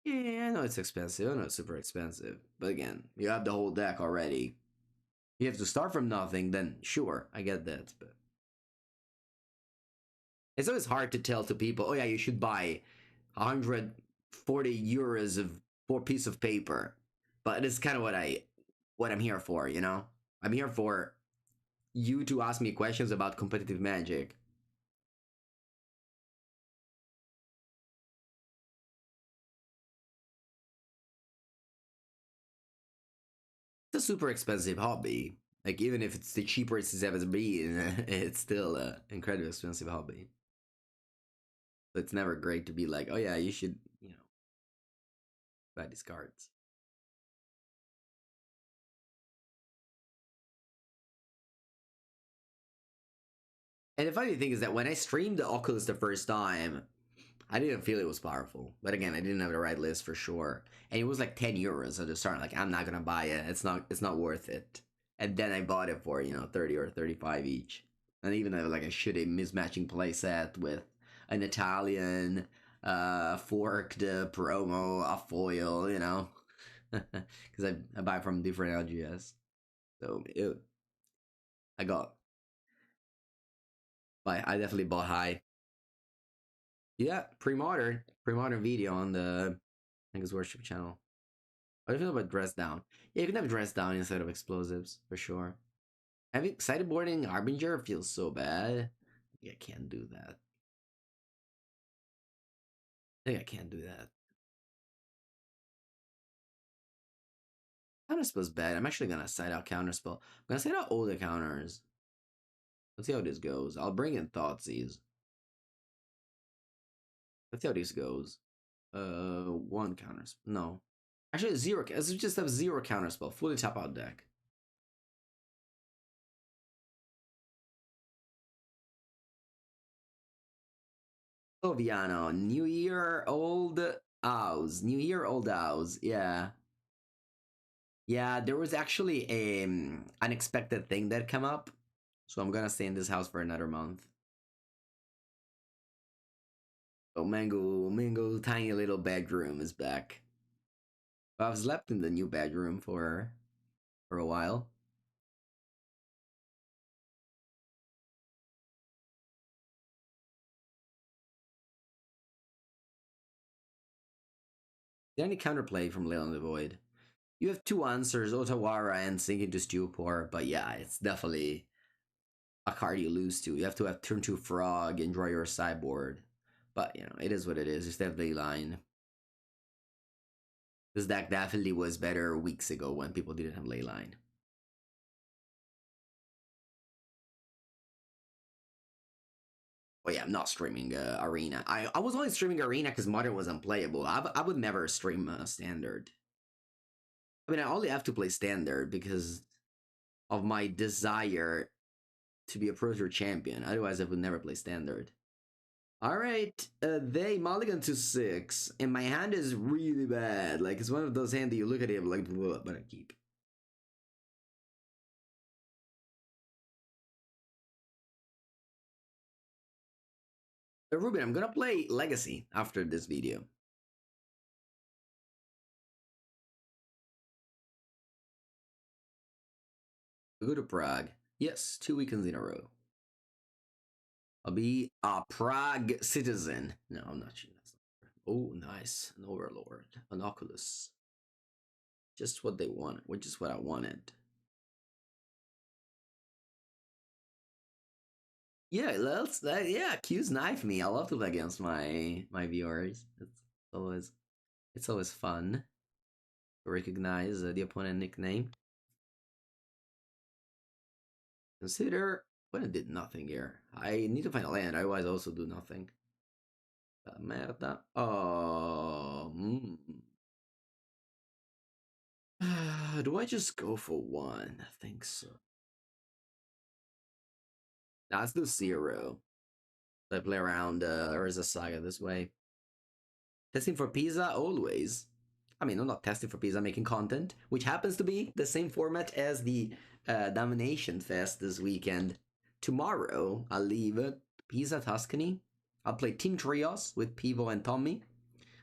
Yeah, I know it's expensive. I know it's super expensive. But again, you have the whole deck already. You have to start from nothing, then sure, I get that. But it's always hard to tell to people, oh yeah, you should buy 140 euros of for a piece of paper. But it's kind of what I'm here for, you know? I'm here for you to ask me questions about competitive Magic. It's a super expensive hobby. Like, even if it's the cheapest it's ever been, it's still an incredibly expensive hobby. So it's never great to be like, oh yeah, you should, buy these cards. And the funny thing is that when I streamed the Oculus the first time, I didn't feel it was powerful. But again, I didn't have the right list for sure. And it was like 10 euros at the start. Like, I'm not gonna buy it. It's not worth it. And then I bought it for, 30 or 35 each. And even though like a shitty mismatching playset with an Italian forked promo, a foil, Because I buy from different LGS. So I got I definitely bought high. Yeah, pre-modern VEEDEO on the Niggas Worship channel. What do you feel about dress down? Yeah, you can have dress down instead of explosives for sure. Having sideboarding Harbinger feels so bad. I think I can't do that. I think I can't do that. Counterspell's bad. I'm actually gonna side out counterspell. I'm gonna side out all the counters. Let's see how this goes. I'll bring in Thoughtseize. Let's see how this goes. One counterspell. No. Actually, zero. Let's just have zero counterspell. Fully tap out deck. Oviano, New Year, Old Owls. New Year, Old Owls. Yeah. Yeah, there was actually a unexpected thing that came up. So I'm gonna stay in this house for another month. Oh, Mango, tiny little bedroom is back. I've slept in the new bedroom for a while. Is there any counterplay from Leyland the Void? You have two answers, Otawara and Sink into Stupor, but yeah, it's definitely a card you lose to. You have to have turn 2 Frog and draw your sideboard. But, it is what it is. It's definitely line. This deck definitely was better weeks ago when people didn't have Leyline. Oh yeah, I'm not streaming Arena. I was only streaming Arena because Modern was unplayable. I would never stream Standard. I mean, I only have to play Standard because of my desire to be a Pro Tour champion. Otherwise, I would never play Standard. All right, they mulligan to 6, and my hand is really bad. Like, it's one of those hands that you look at it like, but I keep. Ruben, I'm gonna play Legacy after this video. Go to Prague. Yes, 2 weekends in a row. I'll be a Prague citizen. No, I'm not sure. Oh, nice. An Overlord. An Oculus. Just what they wanted, which is what I wanted. Yeah, yeah, Q's knife me. I love to play against my viewers. It's always fun to recognize the opponent nickname. Consider. Well, I did nothing here. I need to find a land, otherwise I also do nothing. Merda. Oh. Do I just go for one? I think so. Nah, let's do 0. I play around Urza Saga this way. Testing for pizza always. I mean, I'm not testing for pizza, I'm making content, which happens to be the same format as the Domination Fest this weekend. Tomorrow, I'll leave Pisa Tuscany. I'll play Team Trios with Pivo and Tommy.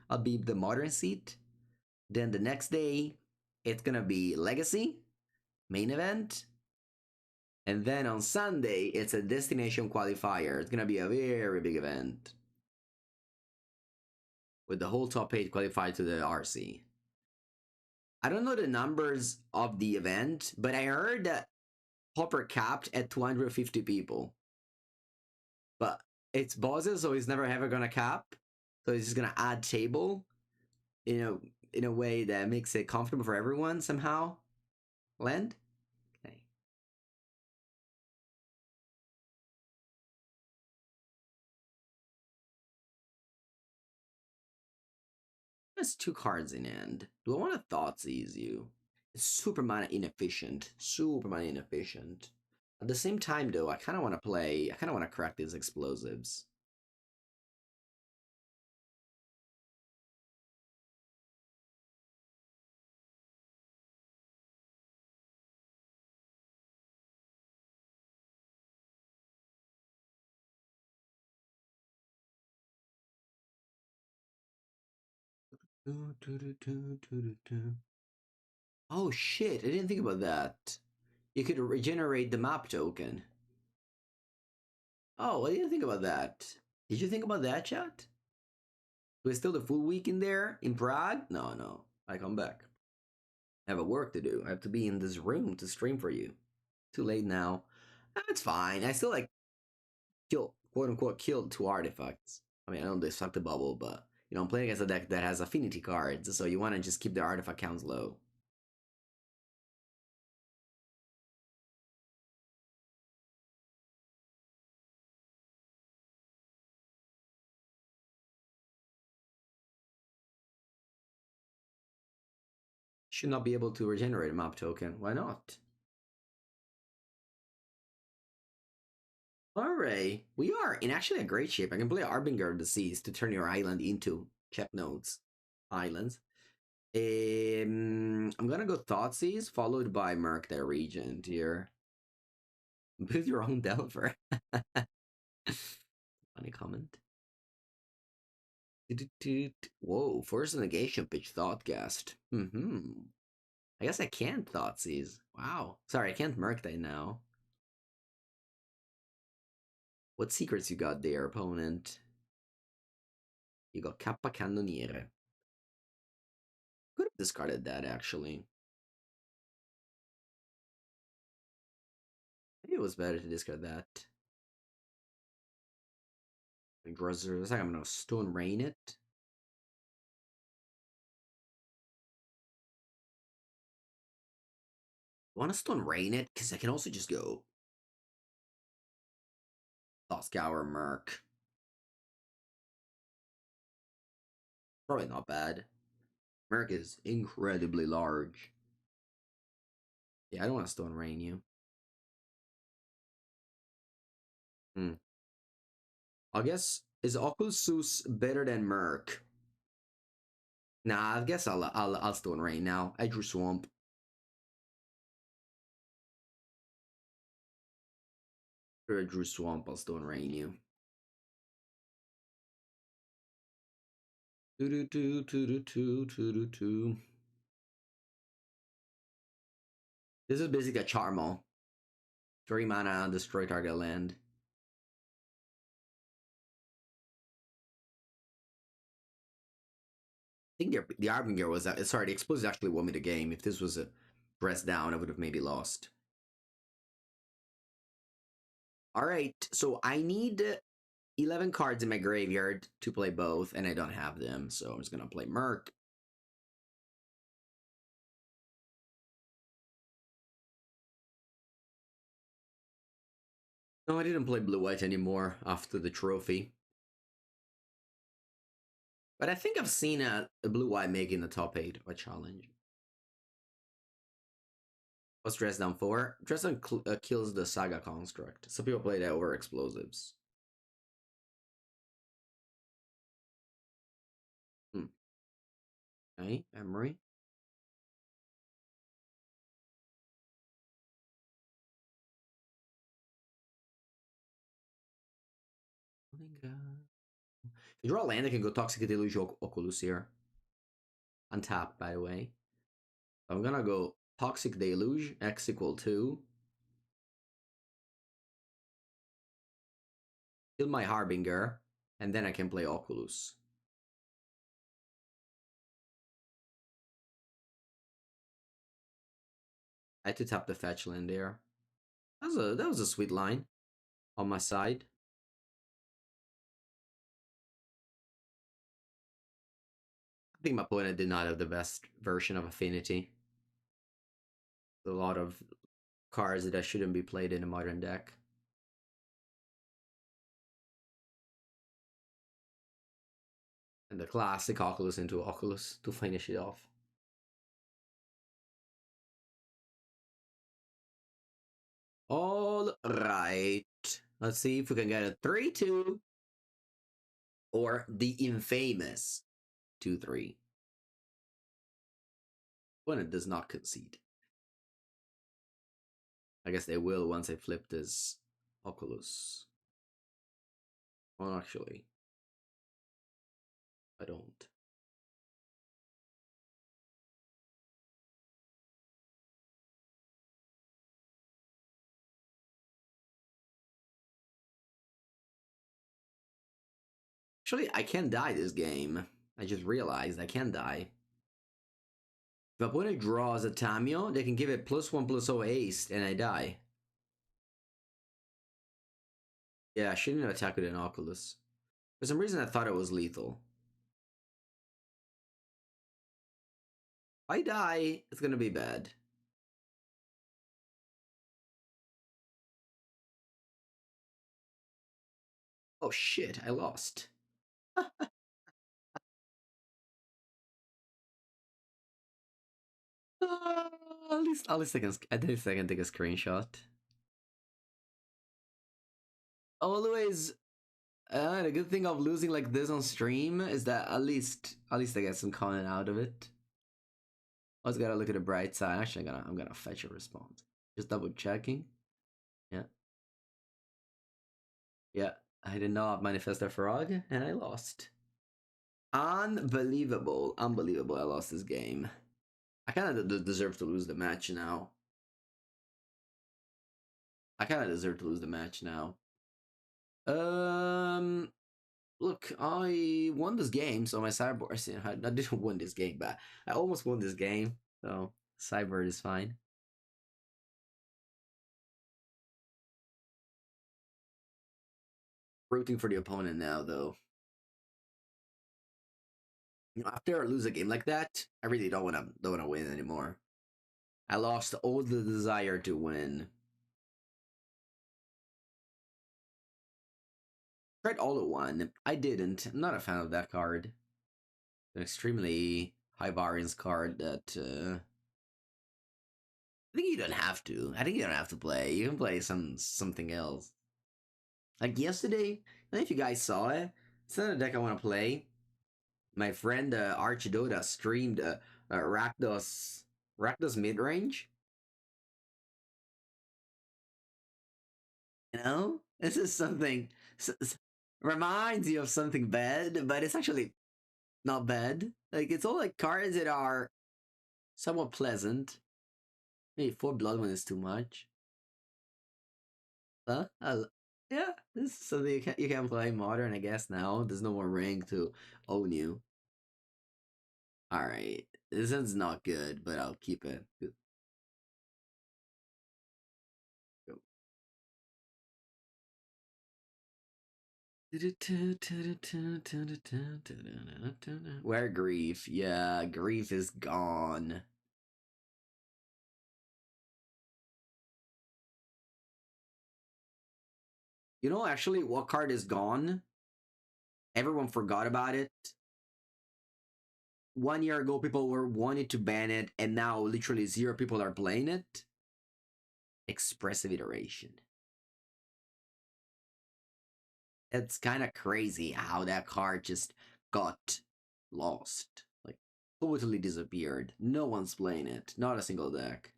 I'll be the modern seat. Then the next day, it's gonna be Legacy, main event. And then on Sunday, it's a destination qualifier. It's gonna be a very big event. With the whole top 8 qualified to the RC. I don't know the numbers of the event, but I heard that Hopper capped at 250 people. But it's bosses, so he's never ever gonna cap. So he's just gonna add table, in a way that makes it comfortable for everyone somehow. Land? Okay. There's 2 cards in hand. Do I want to Thoughtseize you? It's super mana inefficient. Super mana inefficient. At the same time, though, I kind of want to crack these explosives. Oh shit, I didn't think about that. You could regenerate the map token. Oh, I didn't think about that. Did you think about that, chat? Was still the full week in there in Prague? No. I come back. I have a work to do. I have to be in this room to stream for you. Too late now. That's fine. I still kill, quote unquote, killed 2 artifacts. I mean, I don't destruct the bubble, but I'm playing against a deck that has affinity cards, so you want to just keep the artifact counts low. Should not be able to regenerate a map token. Why not? Alright, we are in actually a great shape. I can play Arbinger of the Seas to turn your island into check notes islands. I'm gonna go Thoughtseize, followed by Murktide Regent here. Build your own Delver. Funny comment. Whoa, force negation pitch Thoughtcast. I guess I can't Thoughtseize. Wow. Sorry, I can't Murktide now. What secrets you got there, opponent? You got Kappa Cannoniere. Could have discarded that, actually. Maybe it was better to discard that. Looks like I'm gonna Stone Rain it. I want to Stone Rain it, because I can also just go Thought-Scour Merc. Probably not bad. Merc is incredibly large. Yeah, I don't want to Stone Rain you. I guess, is Oculus better than Merc? Nah, I guess I'll Stone Rain now. I drew Swamp. After I drew Swamp, I'll Stone Rain you. This is basically a Charmal. 3 mana, destroy target land. I think the Arbinger was sorry, the Explosive actually won me the game. If this was a press down, I would have maybe lost. Alright, so I need 11 cards in my graveyard to play both, and I don't have them, so I'm just gonna play Merc. No, I didn't play blue-white anymore after the trophy. But I think I've seen a blue-white making the top 8 of a challenge. What's Dress Down for? Dress Down kills the Saga construct. Some people play that over explosives. Okay, memory. If you draw a land, I can go Toxic Deluge Oculus here. Untap, by the way. I'm gonna go Toxic Deluge, X equal 2. Kill my Harbinger, and then I can play Oculus. I had to tap the fetch land there. That was a sweet line on my side. I think my opponent did not have the best version of Affinity. A lot of cards that shouldn't be played in a modern deck. And the classic Oculus into Oculus to finish it off. All right. Let's see if we can get a 3-2 or the infamous 2-3. When it does not concede. I guess they will once I flip this Oculus. Well, actually, I don't. Actually, I can die this game. I just realized I can die. If opponent draws a Tamio, they can give it +1/+0 haste, and I die. Yeah, I shouldn't have attacked with an Oculus. For some reason, I thought it was lethal. If I die, it's gonna be bad. Oh shit, I lost. At least I can take a screenshot. Always, the good thing of losing like this on stream is that at least I get some content out of it. Always gotta look at the bright side. Actually, I'm gonna fetch a response. Just double checking. Yeah. Yeah, I did not manifest a frog, and I lost. Unbelievable. Unbelievable, I lost this game. I kind of deserve to lose the match now. Look, I won this game, so my sideboard, I didn't win this game, but I almost won this game, so sideboard is fine. Rooting for the opponent now, though. You know, after I lose a game like that, I really don't want to win anymore. I lost all the desire to win. Tried all at one. I didn't. I'm not a fan of that card. An extremely high variance card that I think you don't have to. I think you don't have to play. You can play something else. Like yesterday, I don't know if you guys saw it. It's not a deck I want to play. My friend Archidota streamed Rakdos mid range. You know, this is something reminds you of something bad, but it's actually not bad. Like it's all like cards that are somewhat pleasant. Maybe 4 blood one is too much. Huh? Yeah, this is something you can play modern, I guess. Now there's no more ring to own you. All right, this one's not good, but I'll keep it. Go. Where grief? Yeah, grief is gone. You know, actually, what card is gone? Everyone forgot about it. 1 year ago, people were wanting to ban it, and now literally 0 people are playing it. Expressive iteration. It's kind of crazy how that card just got lost. Like, totally disappeared. No one's playing it. Not a single deck.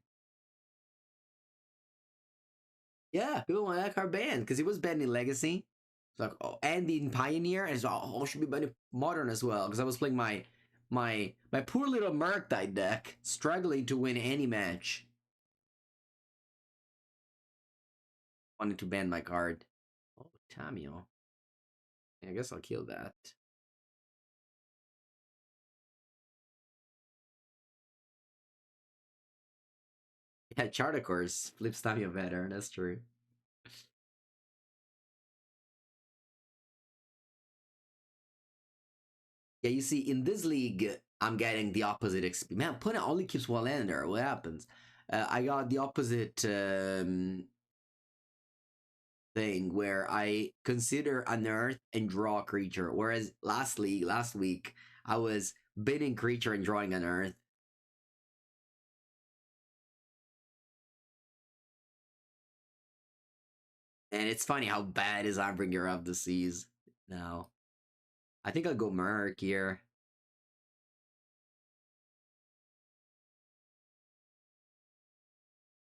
Yeah, people want that card banned because it was banned in Legacy. It's like, oh, and in Pioneer, and it's like, oh, should be banned in Modern as well. Because I was playing my poor little Murktide deck, struggling to win any match. Wanted to ban my card. Oh, Tamio. Yeah, I guess I'll kill that. Yeah, Chart of course flips Tamio better. That's true. Yeah, you see, in this league, I'm getting the opposite XP. Man, Puna only keeps one lander. What happens? I got the opposite thing where I consider an earth and draw a creature. Whereas last week, I was bidding creature and drawing an earth. And it's funny how bad is Armbringer of the Seas now. I think I'll go Merc here.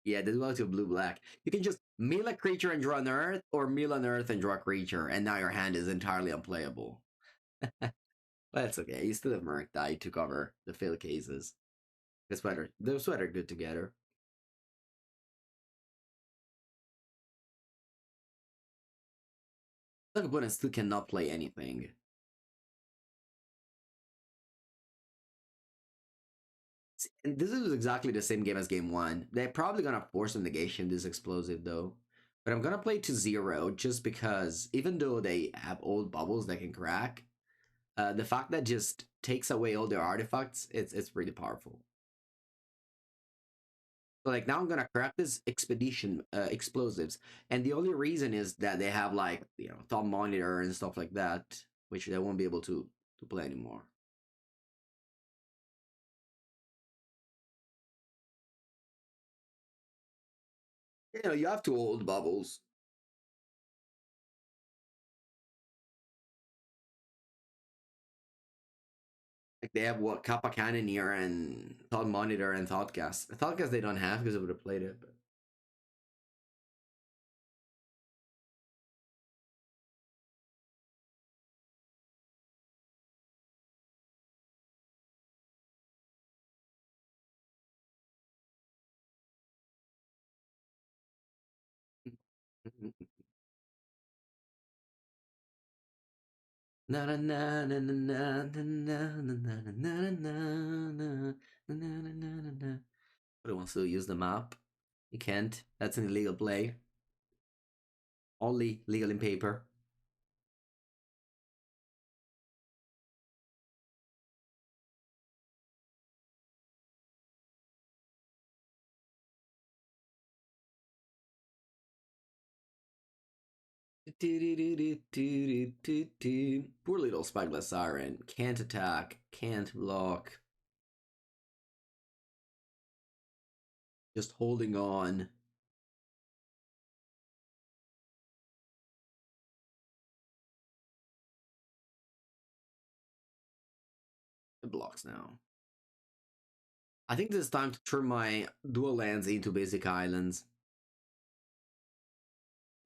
Yeah, this well to blue-black. You can just mill a creature and draw an earth, or mill an earth and draw a creature, and now your hand is entirely unplayable. But that's okay. You still have Merc die to cover the fail cases. The sweater good together. The opponent still cannot play anything. And this is exactly the same game as game one. They're probably gonna force a negation this explosive though. But I'm gonna play to 0 just because even though they have old bubbles that can crack, the fact that just takes away all their artifacts, it's pretty powerful. So like now I'm gonna crack this expedition explosives, and the only reason is that they have like thought monitor and stuff like that, which they won't be able to play anymore. You have to old bubbles. Like they have what Kappa Cannoneer and Thought Monitor and Thoughtcast. Thoughtcast they don't have because I would have played it. But... Na na na na na na na na na na na na na na. But wants to use the map. You can't. That's an illegal play. Only legal in paper. Poor little Spyglass Siren. Can't attack. Can't block. Just holding on. It blocks now. I think it's time to turn my dual lands into basic islands.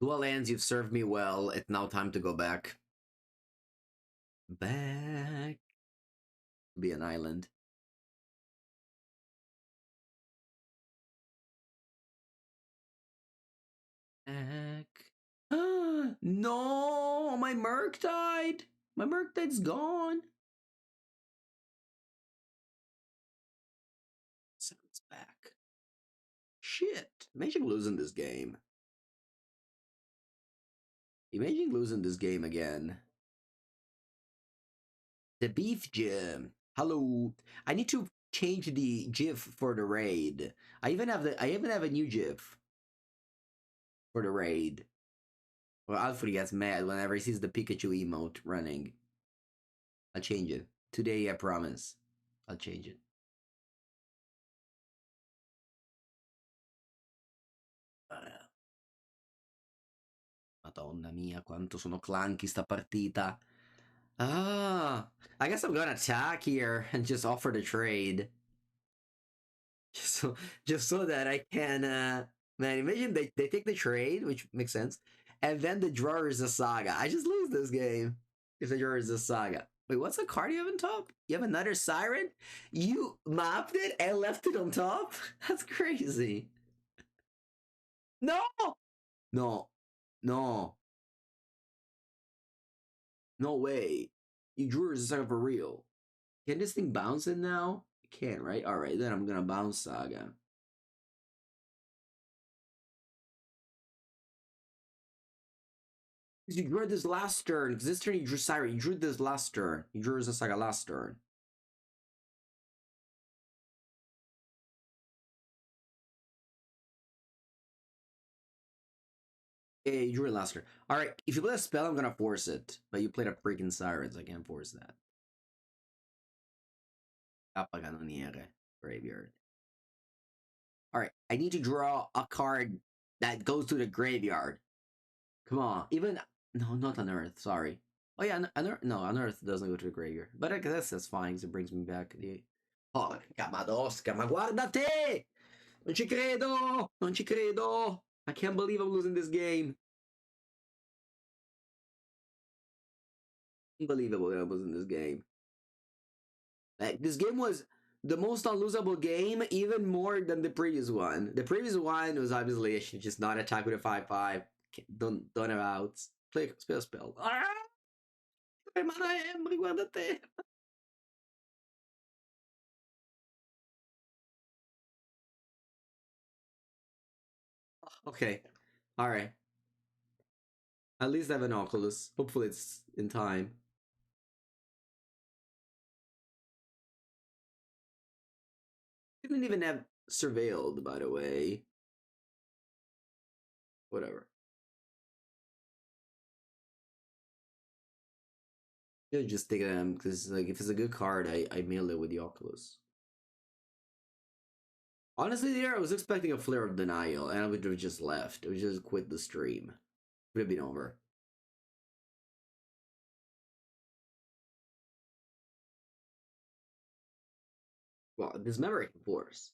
Dual lands, you've served me well. It's now time to go back. Back. Be an island. Back. No! My Merc died! My Merc died's gone! Sounds back. Shit. Imagine losing this game. Imagine losing this game again. The beef gym. Hello. I need to change the GIF for the raid. I even have a new GIF for the raid. Well, Alfred gets mad whenever he sees the Pikachu emote running. I'll change it. Today, I promise. I'll change it. Madonna mia, quanto sono clunky sta partita. Ah, I guess I'm gonna attack here and just offer the trade. Just so, just so that I can, man, imagine they take the trade, which makes sense, and then the drawer is a saga. I just lose this game if the drawer is a saga. Wait, what's the card you have on top? You have another siren? You mapped it and left it on top? That's crazy. No! No. No. No way. You drew as a saga for real. Can this thing bounce it now? It can't, right? Alright, then I'm gonna bounce saga. Because you drew this last turn. Because this turn you drew Siren. You drew this last turn. You drew as a saga last turn. Yeah, you drew it last turn. Alright, if you play a spell, I'm gonna force it. But you played a freaking Sirens. I can't force that. Capacanoniere. Graveyard. Alright, I need to draw a card that goes to the graveyard. Come on. Even... No, not Unearth. Sorry. Oh yeah, Unearth... No, Unearth doesn't go to the graveyard. But I guess that's fine because it brings me back the... Porca madosca, ma guarda te! Non ci credo! Non ci credo! I can't believe I'm losing this game. Unbelievable that I'm losing this game. Like, this game was the most unlosable game, even more than the previous one. The previous one was obviously just not attack with a 5-5. Don't have outs. Play spell. Ah! Mana Embry, guarda te! Okay. Alright. At least I have an Oculus. Hopefully it's in time. Didn't even have surveilled, by the way. Whatever. Yeah, just take them because like if it's a good card, I mail it with the Oculus. Honestly, there I was expecting a flare of denial, and I would have just left. I would just quit the stream. Would have been over. Well, this memory can force.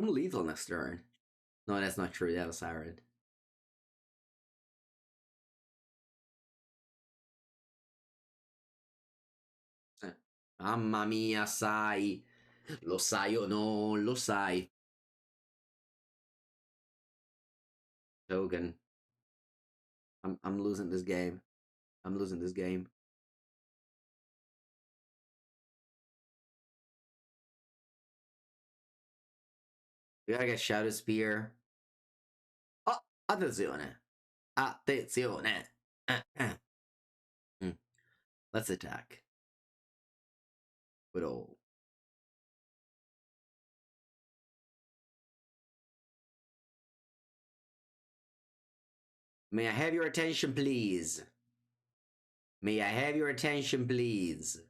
I'm lethal next turn. No, that's not true. They have a siren. Mamma mia, sai. Lo sai o no, lo sai. Token. I'm losing this game. I'm losing this game. We gotta get Shadow Spear. Oh, attenzione. Attenzione. Mm. Let's attack. With all. May I have your attention, please? May I have your attention, please?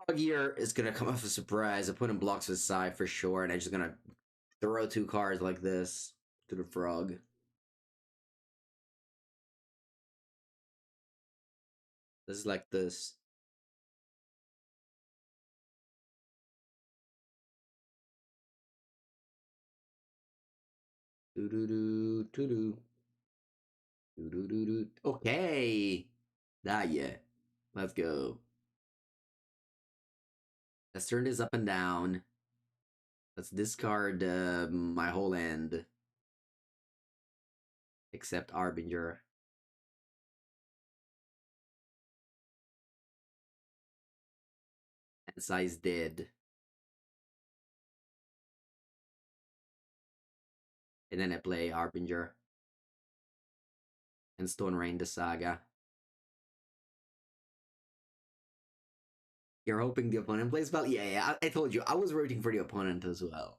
Frog here is gonna come off a surprise. Opponent blocks his side for sure, and I'm just gonna throw two cards like this to the frog. This is like this. Do do do do do do do do do. Okay, dai, let's go. Let's turn this up and down. Let's discard my whole end, except Arbinger. And size dead. And then I play Harbinger and Stone Rain the Saga. You're hoping the opponent plays well? Yeah, I told you. I was rooting for the opponent as well.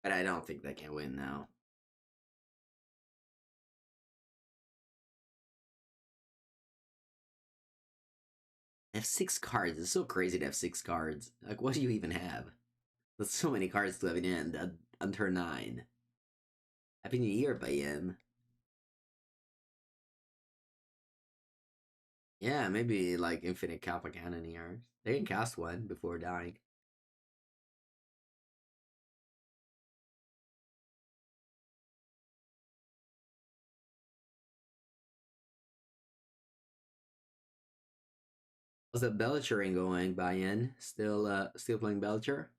But I don't think they can win now. They have 6 cards. It's so crazy to have 6 cards. Like, what do you even have? There's so many cards to have in hand on turn 9. Happy New Year, Bayan. Yeah, maybe like Infinite Kappa Cannoneers. They can cast one before dying. How's that Belchering going, Bayan? Still playing Belcher?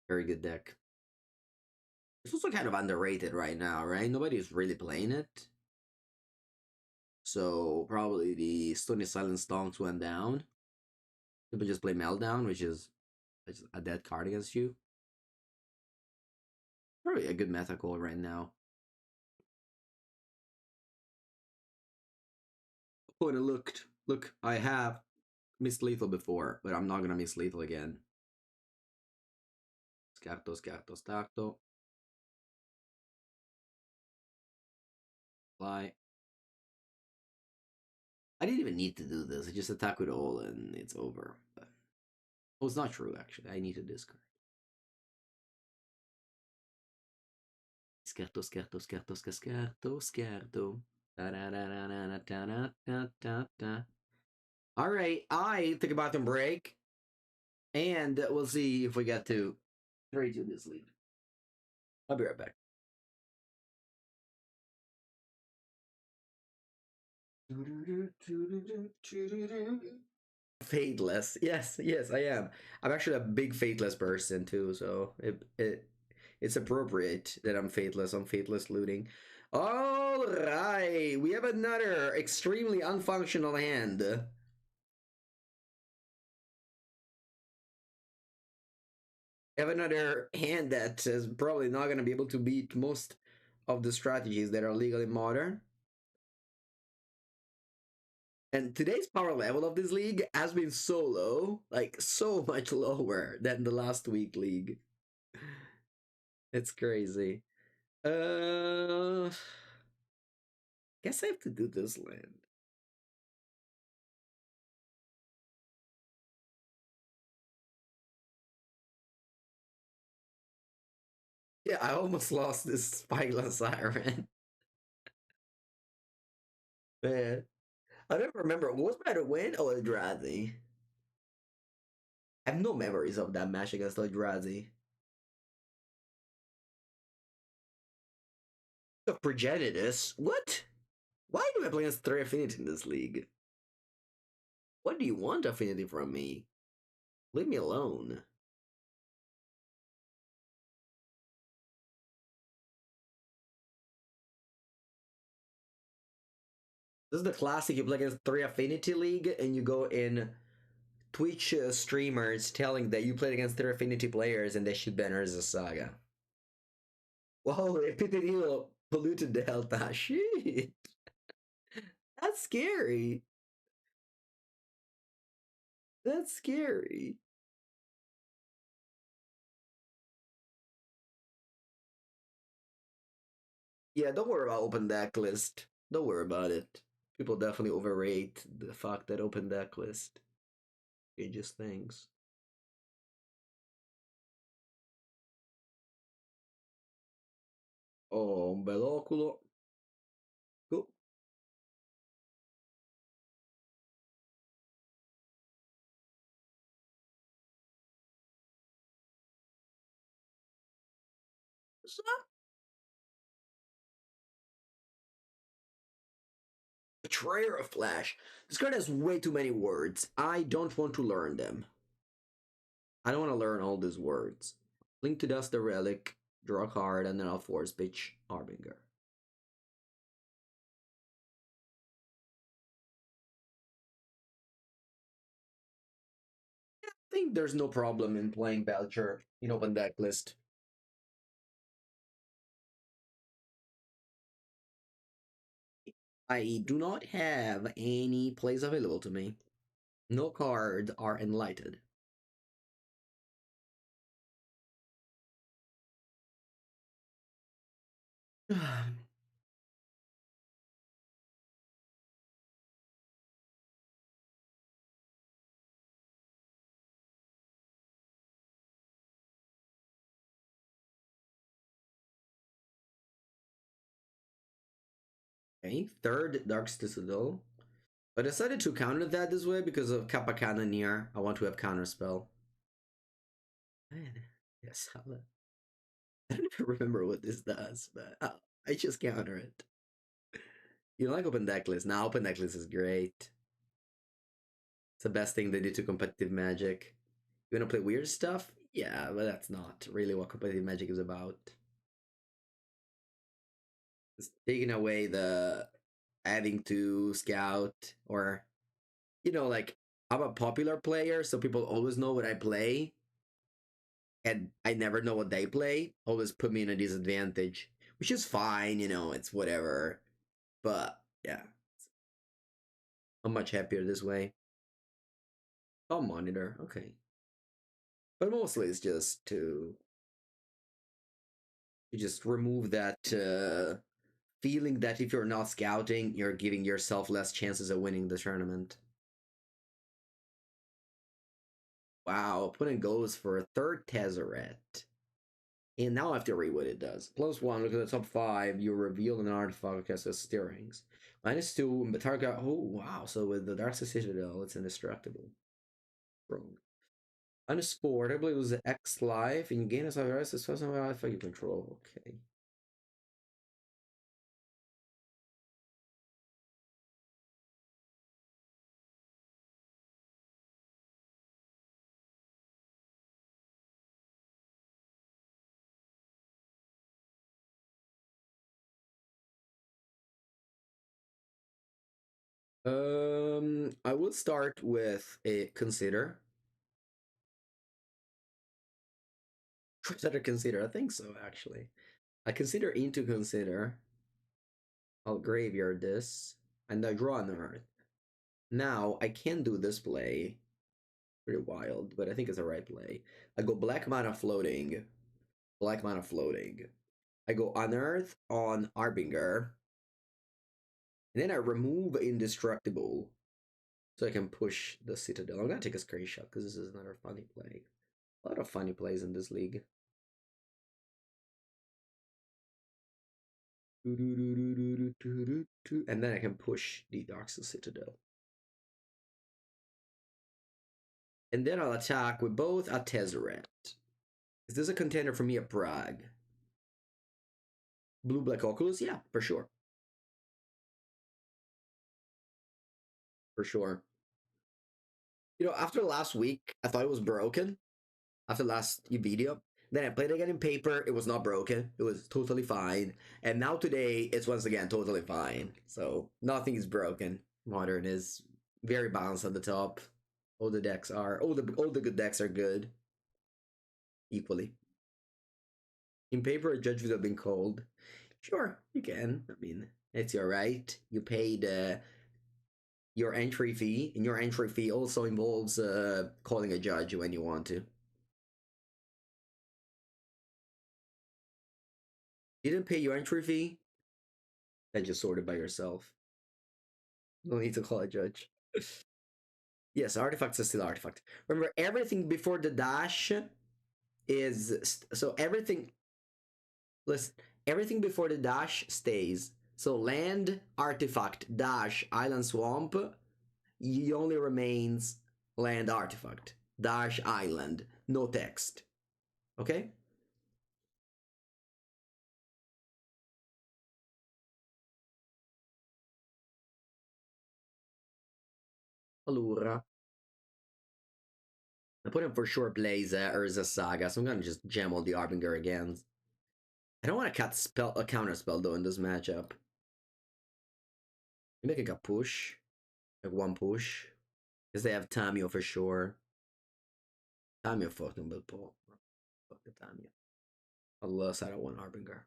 Very good deck. It's also kind of underrated right now, right? Nobody's really playing it. So probably the Stony Silence Stonks went down. People just play Meltdown, which is a dead card against you. Probably a good meta call right now. Oh, and look, I have missed lethal before, but I'm not gonna miss lethal again. Scarto. Fly. I didn't even need to do this. I just attack with all and it's over. But well, it's not true actually. I need to discard. Scarto. All right, I take a bathroom break, and we'll see if we get to 3-2 this league. I'll be right back. Fadeless. Yes, I am. I'm actually a big Fadeless person too, so it's appropriate that I'm Fadeless. I'm Fadeless looting. All right, we have another extremely unfunctional hand. We have another hand that is probably not going to be able to beat most of the strategies that are legally modern. And today's power level of this league has been so low, like so much lower than the last week league. It's crazy. Guess I have to do this land. Yeah, I almost lost this Spyglass Siren. Man, I don't remember. What was better win? Oh, Eldrazi. I have no memories of that match against Eldrazi. The Progenitus? What? Why do I play against 3 Affinity in this league? What do you want, Affinity, from me? Leave me alone. This is the classic. You play against 3 Affinity League and you go in Twitch streamers telling that you played against 3 Affinity players and they should ban her as a saga. Whoa, Epithetio polluted Delta. Shit. That's scary. That's scary. Yeah, don't worry about open deck list. Don't worry about it. People definitely overrate the fact that open deck list changes things. Oh, un bel oculo. Cool. So, Betrayer of Flash. This card has way too many words. I don't want to learn them. I don't want to learn all these words. Link to Dust the Relic, draw a card, and then I'll force pitch Harbinger. think there's no problem in playing Belcher in open deck list. I do not have any plays available to me. No cards are enlightened. Okay, third Dark Citadel. I decided to counter that this way because of Kappa Cannoneer. I want to have counterspell. Man, yes, I don't even remember what this does, but I just counter it. You don't like open deck list? Nah, open deck list is great. It's the best thing they do to competitive Magic. You wanna play weird stuff? Yeah, but that's not really what competitive Magic is about. It's taking away the adding to scout, or like I'm a popular player, so people always know what I play, and I never know what they play. Always put me in a disadvantage, which is fine, it's whatever. But yeah, I'm much happier this way. I'll monitor, okay. But mostly it's just to just remove that feeling that if you're not scouting, you're giving yourself less chances of winning the tournament. Wow, opponent goes for a third Tezzeret. And now I have to read what it does. +1, look at the top 5, you reveal an artifact as stirrings. -2, but target. Oh, wow. So with the Dark Citadel, it's indestructible. Wrong. -4, I believe it was X life, and you gain a surprise as first artifact you control. Okay. I will start with a consider. Consider, I think so, actually. I consider into consider. I'll graveyard this, and I draw an earth. Now, I can do this play. Pretty wild, but I think it's a right play. I go black mana floating. Black mana floating. I go unearth on Arbinger. And then I remove indestructible. So I can push the Citadel. I'm gonna take a screenshot because this is another funny play. A lot of funny plays in this league. And then I can push the Darksteel Citadel. And then I'll attack with both a Tezzeret. Is this a contender for me at Prague? Blue-black Oculus? Yeah, for sure. For sure. After last week, I thought it was broken. After last VEEDEO. Then I played again in paper. It was not broken. It was totally fine. And now today, it's once again totally fine. So nothing is broken. Modern is very balanced at the top. All the decks are all the good decks are good. Equally. In paper, a judge would have been called. Sure, you can. I mean, it's your right. You paid your entry fee, and your entry fee also involves calling a judge when you want to. You didn't pay your entry fee? Then just sort it by yourself. No need to call a judge. Yes, artifacts are still artifact. Remember, everything before the dash is so everything. Listen, everything before the dash stays. So land, artifact, dash, island, swamp. You only remains land, artifact, dash, island. No text. Okay. Allura. I put him for sure plays Urza Saga, so I'm gonna just jam all the Arbinger again. I don't want to cut a counter spell though in this matchup. Maybe I can push, like one push, because they have Tamio for sure. Tamiya fucking bel po'. Fucking Tamiya. Allah sarà one harbinger.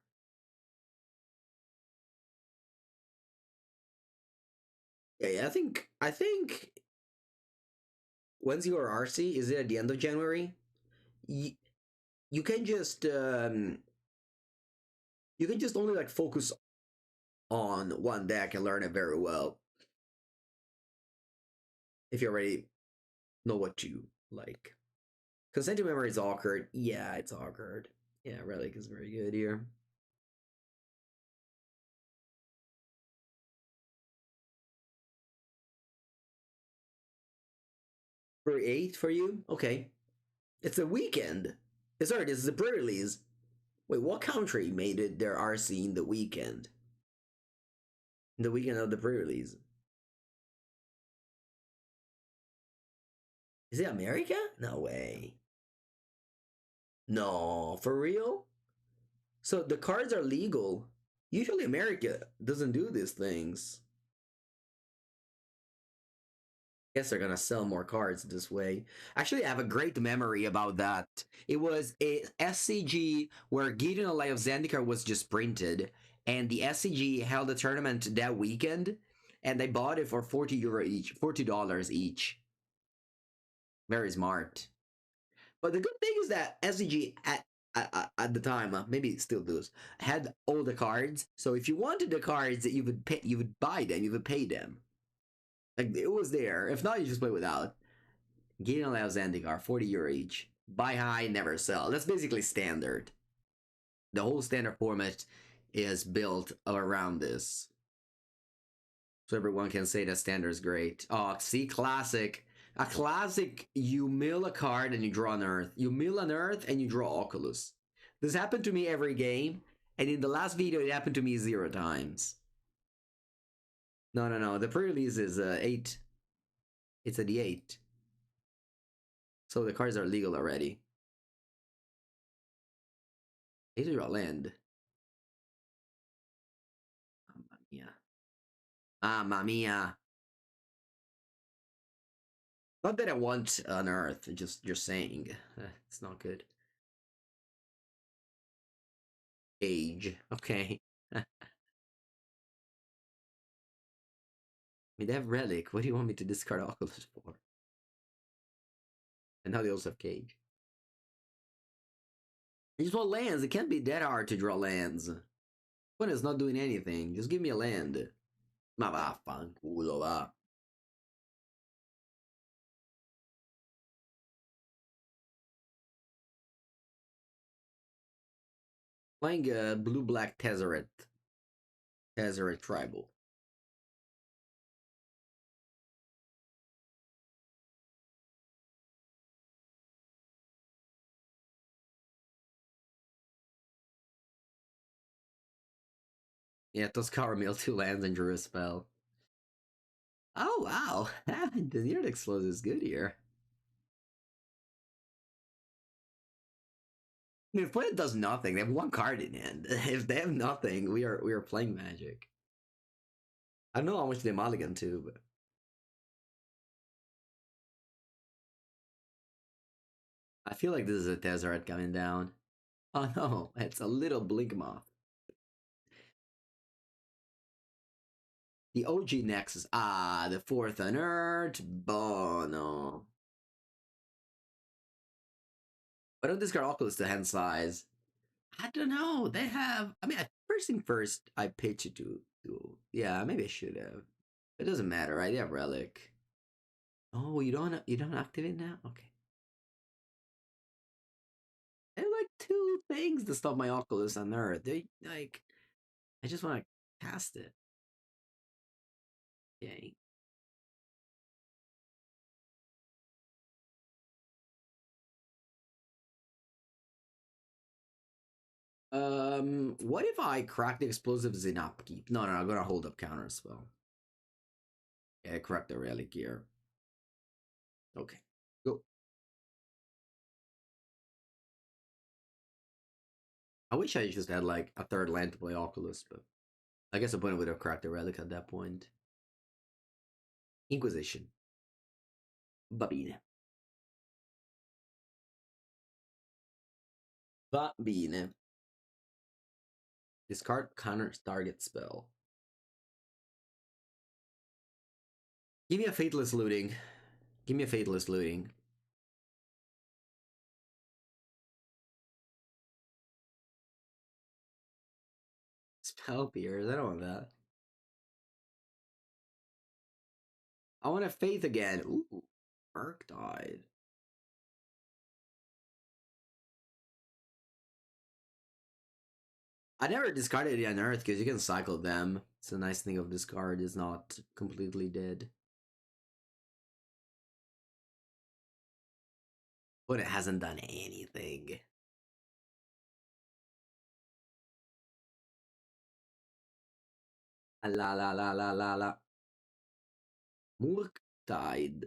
Yeah, I think once you are RC, is it at the end of January? You, you can just you can just only like focus on one deck and learn it very well if you already know what you like. Consent to memory is awkward. Yeah, it's awkward. Yeah, Relic is very good here. For 8 for you? Okay. It's a weekend. Sorry, this is a pre-release. Wait, what country made it their RC in the weekend? In the weekend of the pre-release. Is it America? No way. No, for real? So the cards are legal. Usually America doesn't do these things. Guess they're gonna sell more cards this way. Actually, I have a great memory about that. It was a SCG where Gideon Alay of Zendikar was just printed, and the SCG held a tournament that weekend, and they bought it for €40 each, $40 each. Very smart. But the good thing is that SCG at the time, maybe it still does, had all the cards. So if you wanted the cards, that you would pay, you would buy them, you would pay them. Like it was there. If not, you just play without. Gideon allows Zendikar, €40 each. Buy high, never sell. That's basically standard. The whole standard format is built around this. So everyone can say that standard is great. Oh, see, classic. A classic, you mill a card and you draw an earth. You mill an earth and you draw Oculus. This happened to me every game, and in the last video, it happened to me 0 times. No. The pre-release is 8. It's a D8. So the cards are legal already. I need to draw land. Mamma mia. Mamma mia. Not that I want an earth, just you're saying. It's not good. Age. Okay. I mean, they have Relic. What do you want me to discard Oculus for? And now they also have Cage. I just want lands. It can't be that hard to draw lands. When it's not doing anything. Just give me a land. Ma vaffanculo, va. Playing blue-black Tezzeret. Tezzeret Tribal. Yeah, Toscara Mill 2 lands and drew a spell. Oh, wow. The Near Explodes is good here. I mean, if Planet does nothing, they have 1 card in hand. If they have nothing, we are playing Magic. I don't know how much they mulligan to, but I feel like this is a Tezzeret coming down. Oh no, it's a little Blinkmoth. The OG Nexus. Ah, the 4th Unearthed. Bono. Why don't discard Oculus to hand size? I don't know. They have. I mean, first thing first, I pitch it to. Yeah, maybe I should have. It doesn't matter, right? They have Relic. Oh, you don't activate now? Okay. I have like 2 things to stop my Oculus on Earth. They like. I just want to cast it. Yay. What if I crack the explosives in upkeep? No, I'm gonna hold up counter as well. Yeah, I cracked the relic here. Okay, go. I wish I just had like a 3rd land to play Oculus, but I guess the opponent would have cracked the relic at that point. Inquisition. Babine. Va bene. Discard counters target spell. Give me a Faithless Looting. Give me a Faithless Looting. Spell Pierce, I don't want that. I want a Faith again. Ooh, Murktide. I never discarded the Unearth because you can cycle them. It's a nice thing of this card is not completely dead. But it hasn't done anything. La la la la la la. Murktide.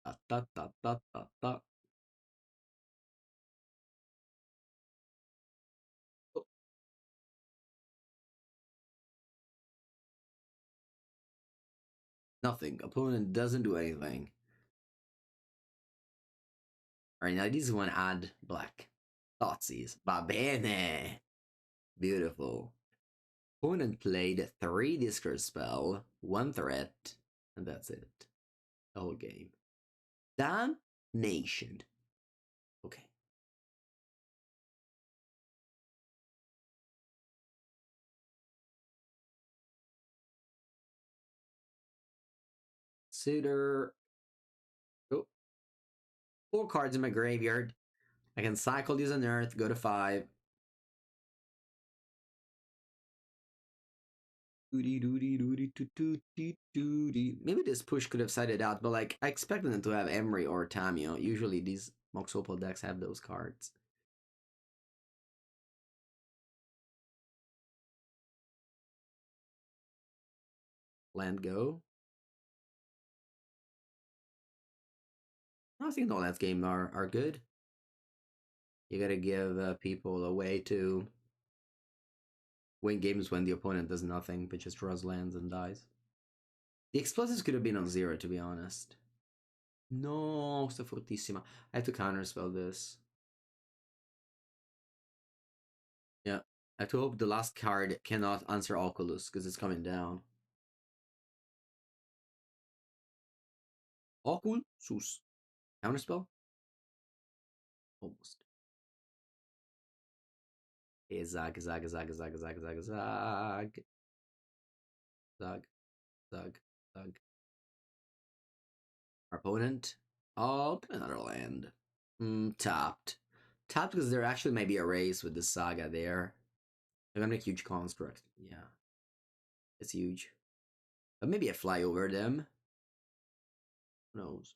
Ta ta ta ta ta ta. Oh. Nothing. Opponent doesn't do anything. Alright, now this one add black. Thoughtseize. Va bene. Beautiful. Opponent played 3 discard spell, 1 threat, and that's it. The whole game. Damnation. Okay. Consider. Oh. 4 cards in my graveyard. I can cycle these on Earth, go to 5. Maybe this push could have sided out, but like I expected them to have Emery or Tamio. Usually these Mox Opal decks have those cards. Land go. I think the lands game are good. You gotta give people a way to win games when the opponent does nothing but just draws lands and dies. The explosives could have been on 0, to be honest. No, sto fortissima. I have to counterspell this. Yeah, I have to hope the last card cannot answer Oculus, because it's coming down. Oculus. Counterspell? Almost. Zag. Our opponent. Oh, put another land. Tapped. Tapped because there actually might be a race with the Saga there. I'm gonna make huge construct. Yeah. It's huge. But maybe I fly over them. Who knows?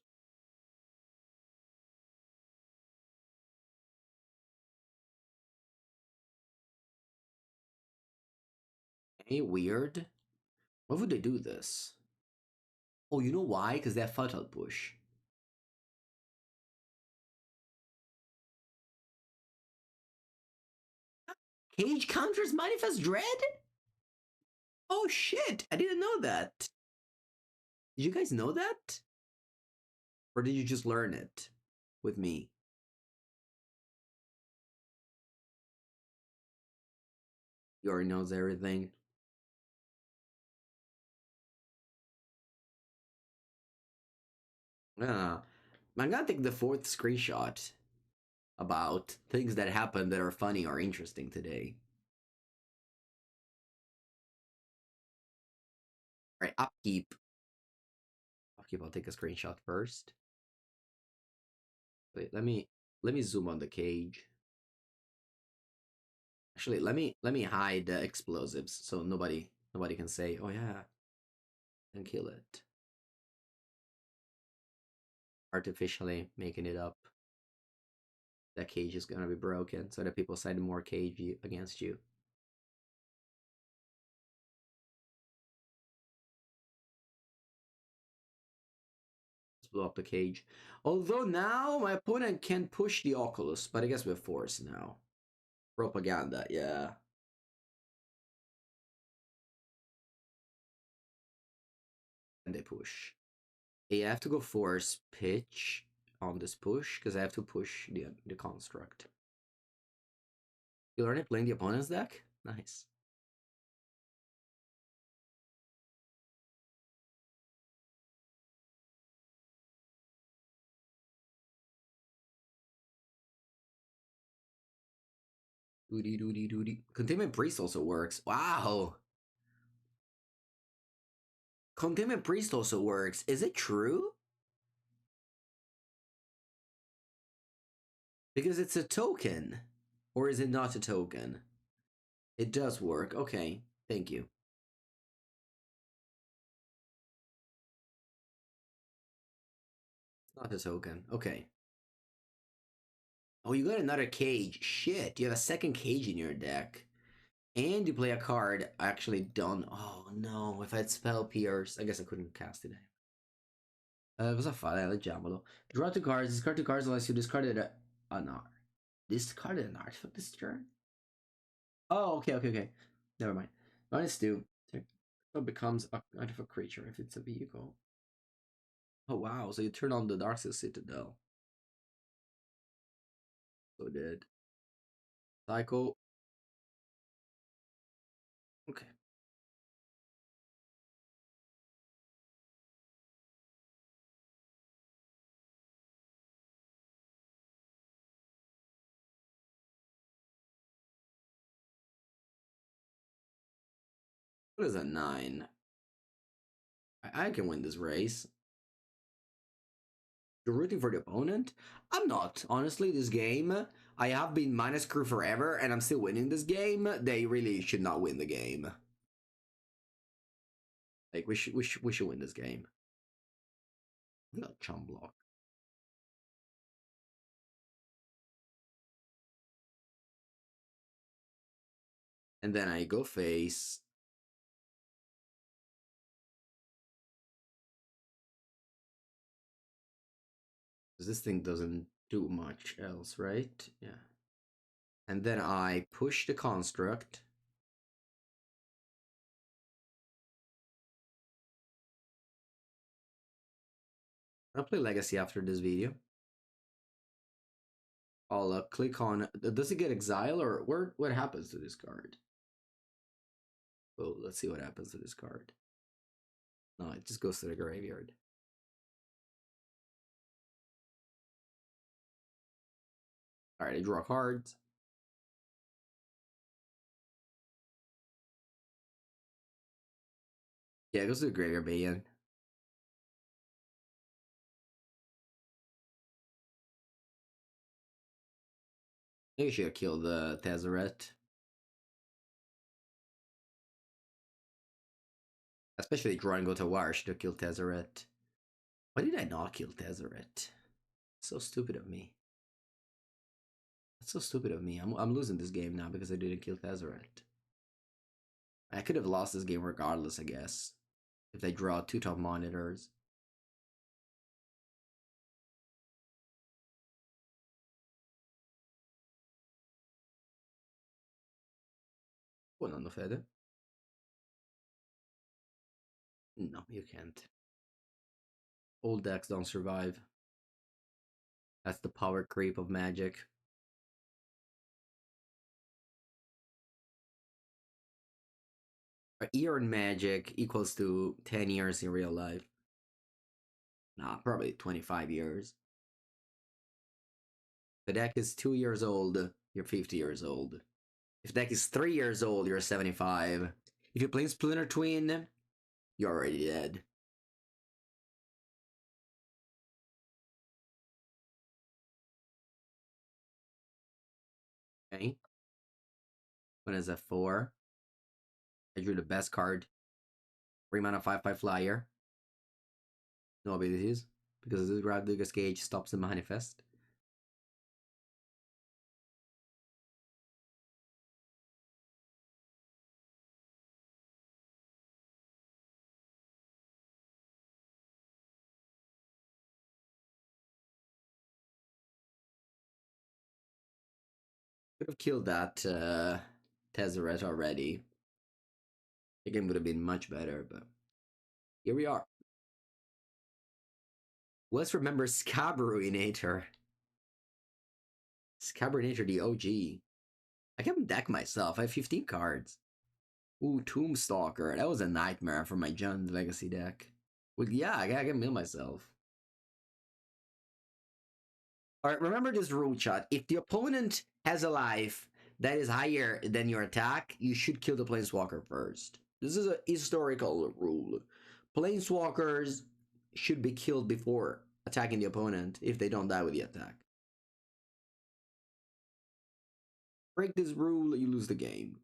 Any weird? Why would they do this? Oh, you know why? Because they have Fatal Push. Cage counters Manifest Dread? Oh shit, I didn't know that. Did you guys know that? Or did you just learn it with me? You already knows everything. Yeah. I'm gonna take the 4th screenshot about things that happened that are funny or interesting today. Alright, upkeep. Upkeep, I'll take a screenshot first. Wait, let me zoom on the cage. Actually, let me hide the explosives so nobody can say, oh yeah, and kill it. Artificially making it up. That cage is gonna be broken so that people side more cage against you. Let's blow up the cage. Although now my opponent can push the Oculus, but I guess we're forced now. Propaganda, yeah. And they push. Yeah, I have to go force pitch on this push because I have to push the construct. You learned it playing the opponent's deck? Nice. Doody doody doody. Containment Priest also works. Wow. Containment Priest also works. Is it true? Because it's a token. Or is it not a token? It does work. Okay. Thank you. It's not a token. Okay. Oh, you got another cage. Shit. You have a second cage in your deck. And you play a card actually done. Oh no. If I had Spell Pierce, I guess I couldn't cast it. Cosa fare? Leggiamolo. Draw two cards. Discard two cards unless you discarded an art. Discarded an artifact this turn? Oh, okay. Never mind. Minus two. It becomes an artifact creature if it's a vehicle. Oh wow, so you turn on the Darkseid Citadel. So did. Cycle. Okay. What is a 9? I can win this race. You're rooting for the opponent? I'm not. Honestly, this game, I have been minus crew forever and I'm still winning this game. They really should not win the game. Like, we should win this game. Not chum block. And then I go face. Because this thing doesn't do much else, right? Yeah. And then I push the construct. I'll play Legacy after this video. I'll click on. Does it get exile or what happens to this card? Well, let's see what happens to this card. No, it just goes to the graveyard. All right, I draw cards. Yeah, it goes to the graveyard, but yeah. Maybe I should have killed the Tezzeret. Especially drawing go to wire, should have killed Tezzeret. Why did I not kill Tezzeret? So stupid of me. That's so stupid of me. I'm losing this game now because I didn't kill Tezzeret. I could have lost this game regardless, I guess. If they draw two top monitors. Oh, non lo fede. No, you can't. Old decks don't survive. That's the power creep of Magic. A year in Magic equals to 10 years in real life. Nah, probably 25 years. If the deck is 2 years old, you're 50 years old. If the deck is 3 years old, you're 75. If you're playing Splinter Twin, you're already dead. Okay. What is that for? I drew the best card. 3 mana 5/5 flyer. No abilities. Because this Radliga's Gauge stops the manifest. Could have killed that Tezzeret already. The game would have been much better, but here we are. Let's remember Scabruinator. Scabruinator, the OG. I can deck myself. I have 15 cards. Ooh, Tombstalker. That was a nightmare for my Jund Legacy deck. Well, yeah, I can mill myself. Alright, remember this rule, chat. If the opponent has a life that is higher than your attack, you should kill the Planeswalker first. This is a historical rule. Planeswalkers should be killed before attacking the opponent if they don't die with the attack. Break this rule, you lose the game.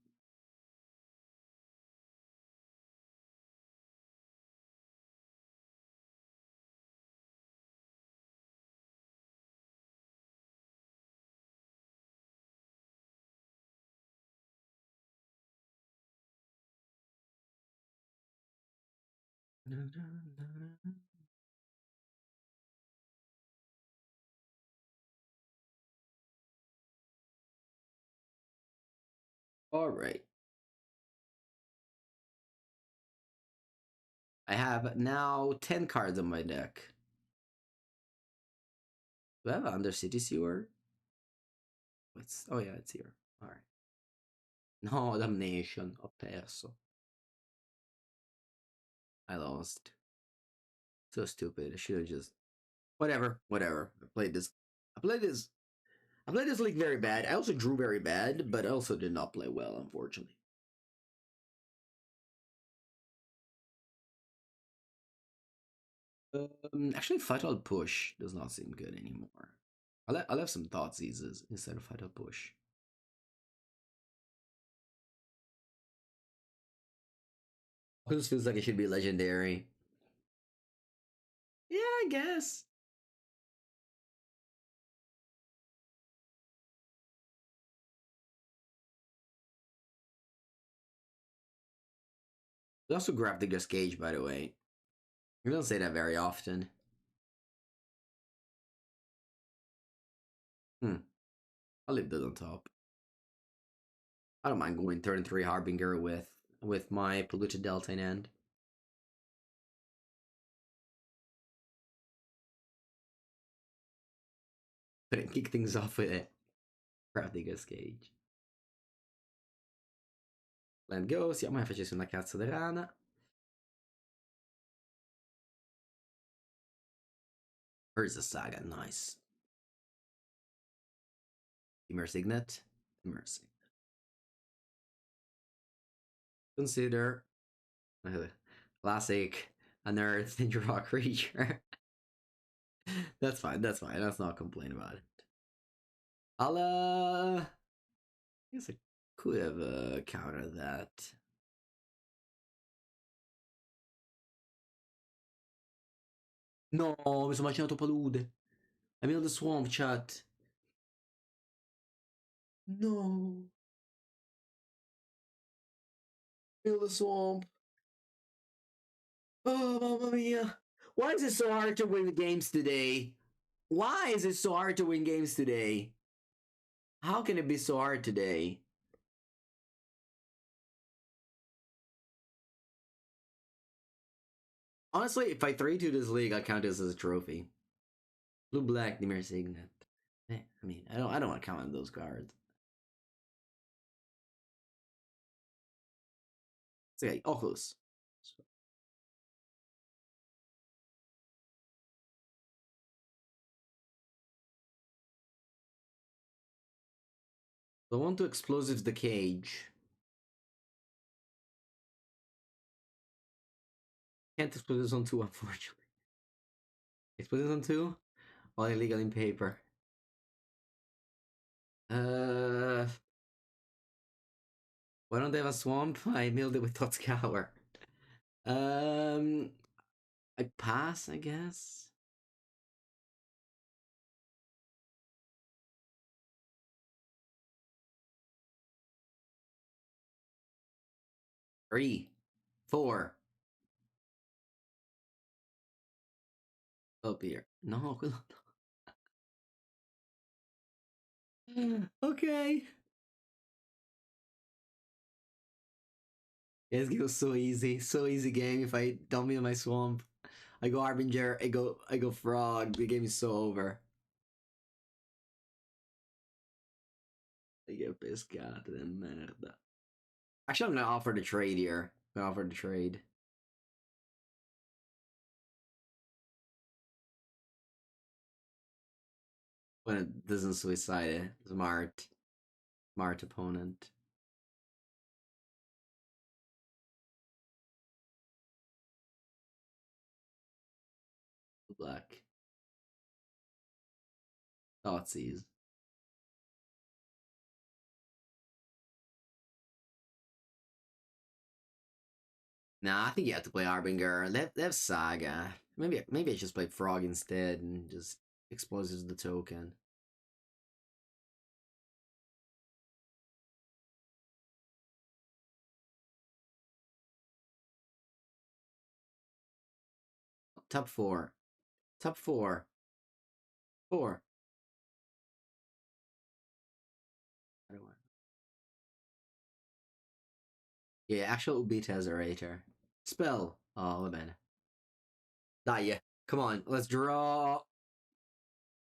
Alright. I have now 10 cards on my deck. Do I have an Undercity Sewer? Oh yeah, it's here. Alright. No, damnation. Ho perso. I lost. So stupid. I should have just... Whatever. I played this. I played this league very bad. I also drew very bad, but I also did not play well, unfortunately. Actually, Fatal Push does not seem good anymore. I'll have some Thoughtseizes instead of Fatal Push. This feels like it should be legendary. Yeah, I guess. We also grabbed the Jeskai, by the way. We don't say that very often. I'll leave that on top. I don't mind going turn 3 Harbinger with my Polluted Delta in hand. Couldn't kick things off with it. Crafty Jeskai. Land go, siamo e facessi una cazzo di rana. Urza Saga, nice. Dimmer Signet. Mercy. Consider classic unearth and draw creature. That's fine. Let's not complain about it. I guess I could have countered that. No, mi sono macinato palude. I mean the swamp chat. No. Feel the swamp. Oh, mamma mia. Why is it so hard to win games today? Why is it so hard to win games today? How can it be so hard today? Honestly, if I 3-2 this league, I count this as a trophy. Blue black Dimir Signet. I mean, I don't want to count on those cards. It's okay, Oculus. I want to explosive the cage. Can't explode this on 2, unfortunately. Explode this on 2? All illegal in paper. Why don't they have a swamp? I milled it with Tot Scour. I pass, I guess. 3, 4. Up here. No. Okay. This game was so easy game. If I don't mill my swamp, I go Harbinger, I go Frog. The game is so over. Che pescate de merda. Actually, I'm gonna offer the trade here. I'm gonna offer the trade. When it doesn't suicide it. Smart. Smart opponent. Black. Thoughtseize. Nah, I think you have to play Harbinger. They have Saga. Maybe I just play Frog instead and just explosives the token. Top four. Top four. Four. I don't want. Yeah, actual UB Tesserator. Spell. Oh, man. Dai. Come on, let's draw.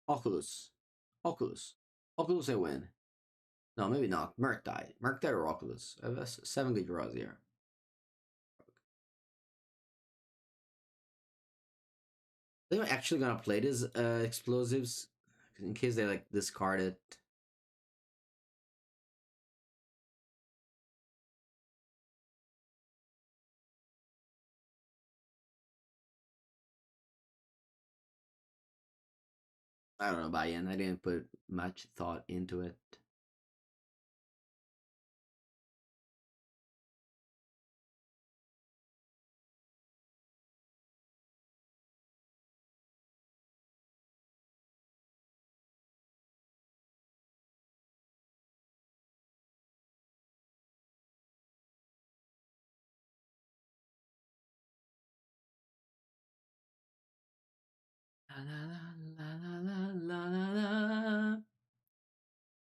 Oculus. Oculus. Oculus I win. No, maybe not. Murktide. Murktide or Oculus. I have 7 good draws here. I think I'm actually gonna play this explosives in case they like discard it. I don't know, buy-in. I didn't put much thought into it.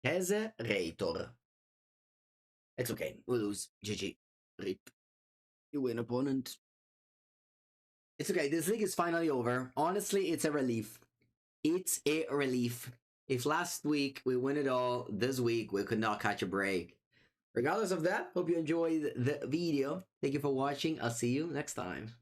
Tesserator. It's okay. We lose. GG. Rip. You win, opponent. It's okay. This league is finally over. Honestly, it's a relief. It's a relief. If last week we win it all, this week we could not catch a break. Regardless of that, hope you enjoyed the video. Thank you for watching. I'll see you next time.